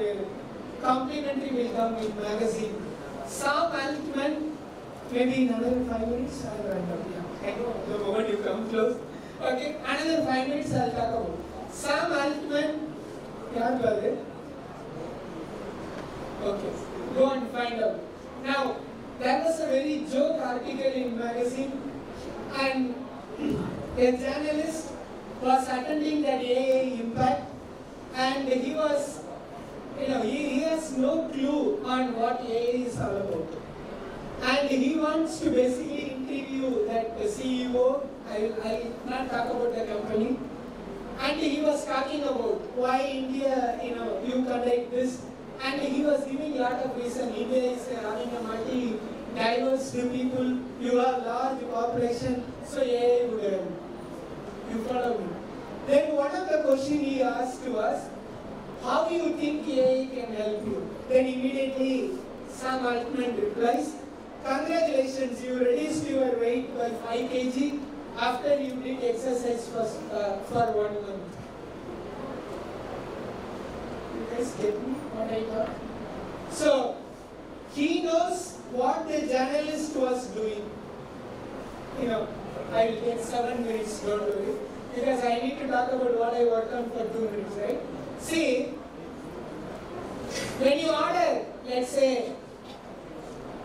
complimentary will come in magazine. Sam Altman, maybe in another 5 minutes I'll run up. Yeah, I know the moment you come close. Okay, another 5 minutes I'll talk about. Sam Altman, okay, go and find out. Now, there was a very joke article in magazine, and a journalist was attending that AA impact, and he was, he has no clue on what AA is all about. And he wants to basically interview that CEO, I'll not talk about the company, and he was talking about why India, you conduct this, and he was giving a lot of reason. India is having a multi-diverse people, you have large population, so AA would help. You follow me? Then one of the questions he asked to us, how do you think AI can help you? Then immediately Sam Altman replies, congratulations, you reduced your weight by 5 kg after you did exercise for 1 month. You guys get me what I thought? So, he knows what the journalist was doing. I will take 7 minutes, don't worry, because I need to talk about what I worked on for 2 minutes, right? See, when you order, let's say,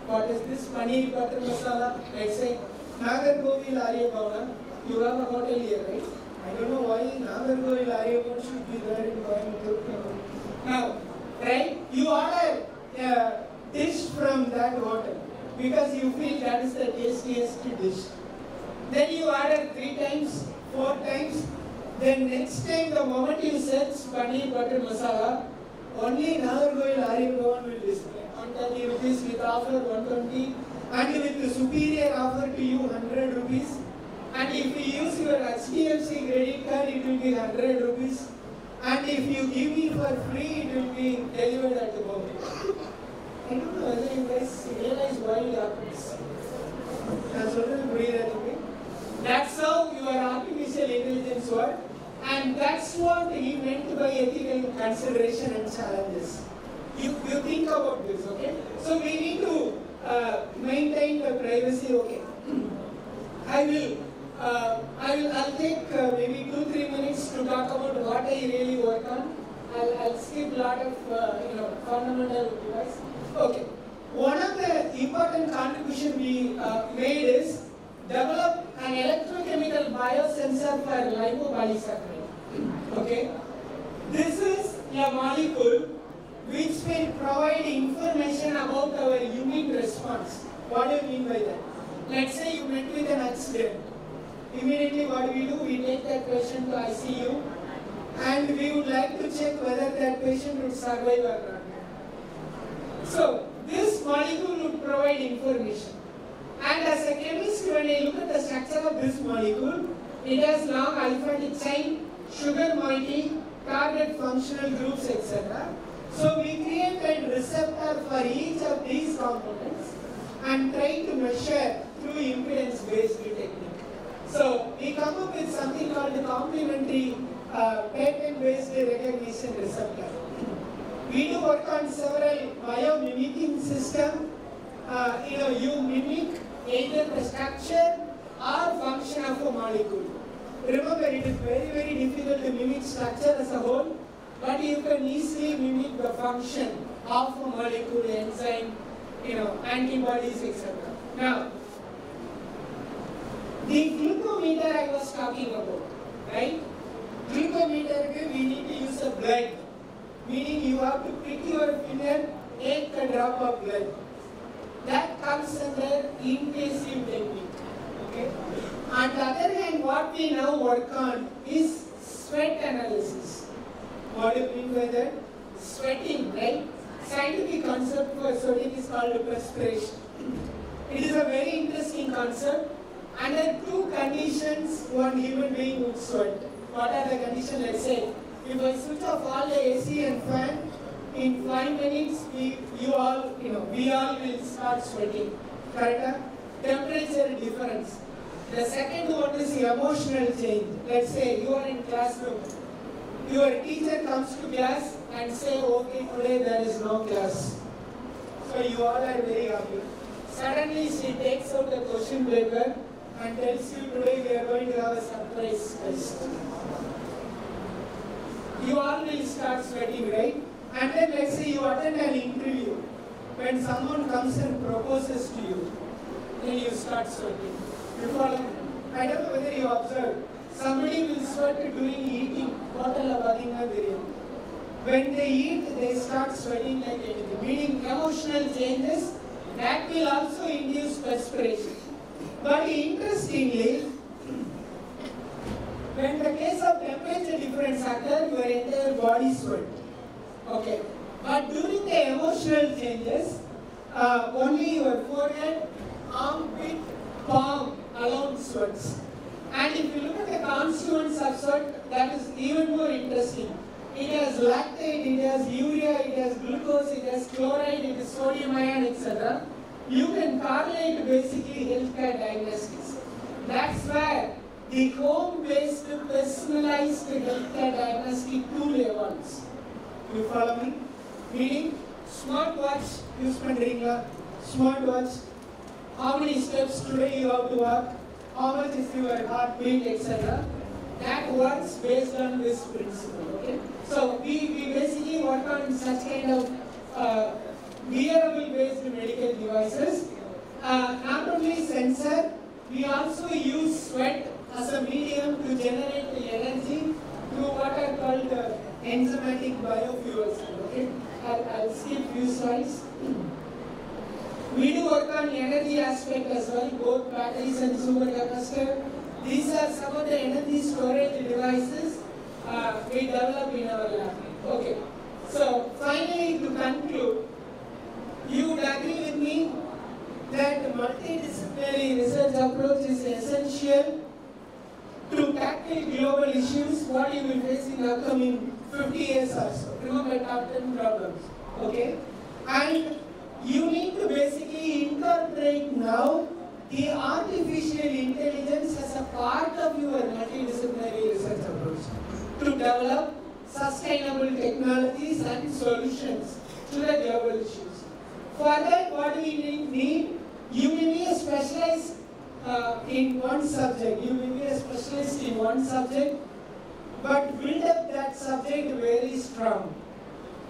what is this, paneer butter masala, let's say, Nagarkovil Arya Bhavana, you have a hotel here, right? I don't know why Nagarkovil Arya Bhavana should be there in Coimbatore. Now, right, you order a dish from that hotel because you feel that is the tastiest dish. Then you order 3 times, 4 times, then next time the moment you search paneer butter masala, only Nagarkovil Arya Bhavan will display. 130 rupees with offer 120, and with the superior offer to you 100 rupees. And if you use your HDFC credit card, it will be 100 rupees. And if you give me for free, it will be delivered at the moment. I don't know whether you guys realize why it happens. That's how your artificial intelligence works, and that's what he meant by ethical consideration and challenges. You think about this, okay? So we need to maintain the privacy, okay? I'll take maybe 2-3 minutes to talk about what I really work on. I'll skip a lot of fundamental device. Okay. One of the important contribution we made is develop an electrochemical biosensor for lipopolysaccharide. Okay. This is a molecule which will provide information about our immune response. What do you mean by that? Let's say you met with an accident. Immediately what we do, we take that patient to ICU, and we would like to check whether that patient would survive or not. So, this molecule would provide information. And as a chemist, when I look at the structure of this molecule, It has long aliphatic chain, sugar moiety, target functional groups, etc. So we create a receptor for each of these components and try to measure through impedance-based technique. So we come up with something called the complementary pattern-based recognition receptor. We do work on several biomimicking systems. You mimic either the structure or function of a molecule. Remember, it is very, very difficult to mimic structure as a whole, but you can easily mimic the function of a molecule, enzyme, antibodies, etc. Now, the glucometer I was talking about, right? Glucometer, we need to use a blood, meaning you have to prick your finger, take a drop of blood. That comes under invasive technique. Okay? On the other hand, what we now work on is sweat analysis. What do you mean by that? Sweating, right? Scientific concept for sweating is called perspiration. It is a very interesting concept. Under two conditions, one human being would sweat. What are the conditions? Let's say, if I switch off all the AC and fan, in 5 minutes, we all will start sweating. Correct? Temperature difference. The second one is emotional change. Let's say you are in classroom. Your teacher comes to class and say, okay, today there is no class. So you all are very happy. Suddenly she takes out the question paper and tells you today we are going to have a surprise test. You all will start sweating, right? And then let's say you attend an interview. When someone comes and proposes to you, then you start sweating. You follow? I don't know whether you observe. Somebody will sweat during eating. When they eat, they start sweating like anything. Meaning emotional changes, that will also induce perspiration. But interestingly, when the case of temperature difference occurs, your entire body sweat. Okay. But during the emotional changes, only your forehead, armpit, palm alone sweats. And if you look at the constituents of sweat, that is even more interesting. It has lactate, it has urea, it has glucose, it has chloride, it has sodium ion, etc. You can correlate basically healthcare diagnostics. That's where the home-based personalized healthcare diagnostic tool evolves. You follow me? Meaning, smartwatch, you spend smartwatch, how many steps today you have to walk, how much is your heartbeat, etc. That works based on this principle. Okay? So we basically work on such kind of wearable-based medical devices. Not only sensor, we also use sweat as a medium to generate the energy through what are called enzymatic biofuels. Okay? I'll skip few slides. We do work on energy aspect as well, both batteries and supercapacitor. These are some of the energy storage devices we develop in our lab. Okay. So finally, to conclude, you would agree with me that the multidisciplinary research approach is essential to tackle global issues, what you will face in the upcoming 50 years or so. Remember top 10 problems. Okay? And you need to basically incorporate now the artificial intelligence as a part of your multidisciplinary research approach to develop sustainable technologies and solutions to the global issues. For that, what do we need? You may be a specialist in one subject. You may be a specialist in one subject, but build up that subject very strong.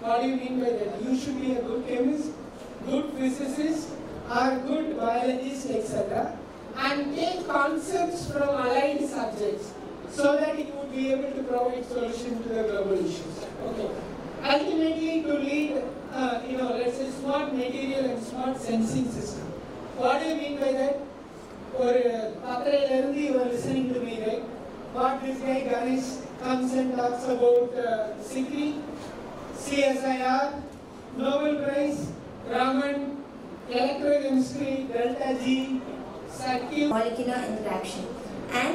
What do you mean by that? You should be a good chemist, good physicist, or good biologist, etc. and take concepts from allied subjects so that it would be able to provide solution to the global issues. Okay. Ultimately, to lead, let's say smart material and smart sensing system. What do you mean by that? Or you are listening to me, right? What this guy Ganesh comes and talks about SICRI, CSIR, Nobel Prize, Raman, electrochemistry, delta G, circuit. Molecular interaction.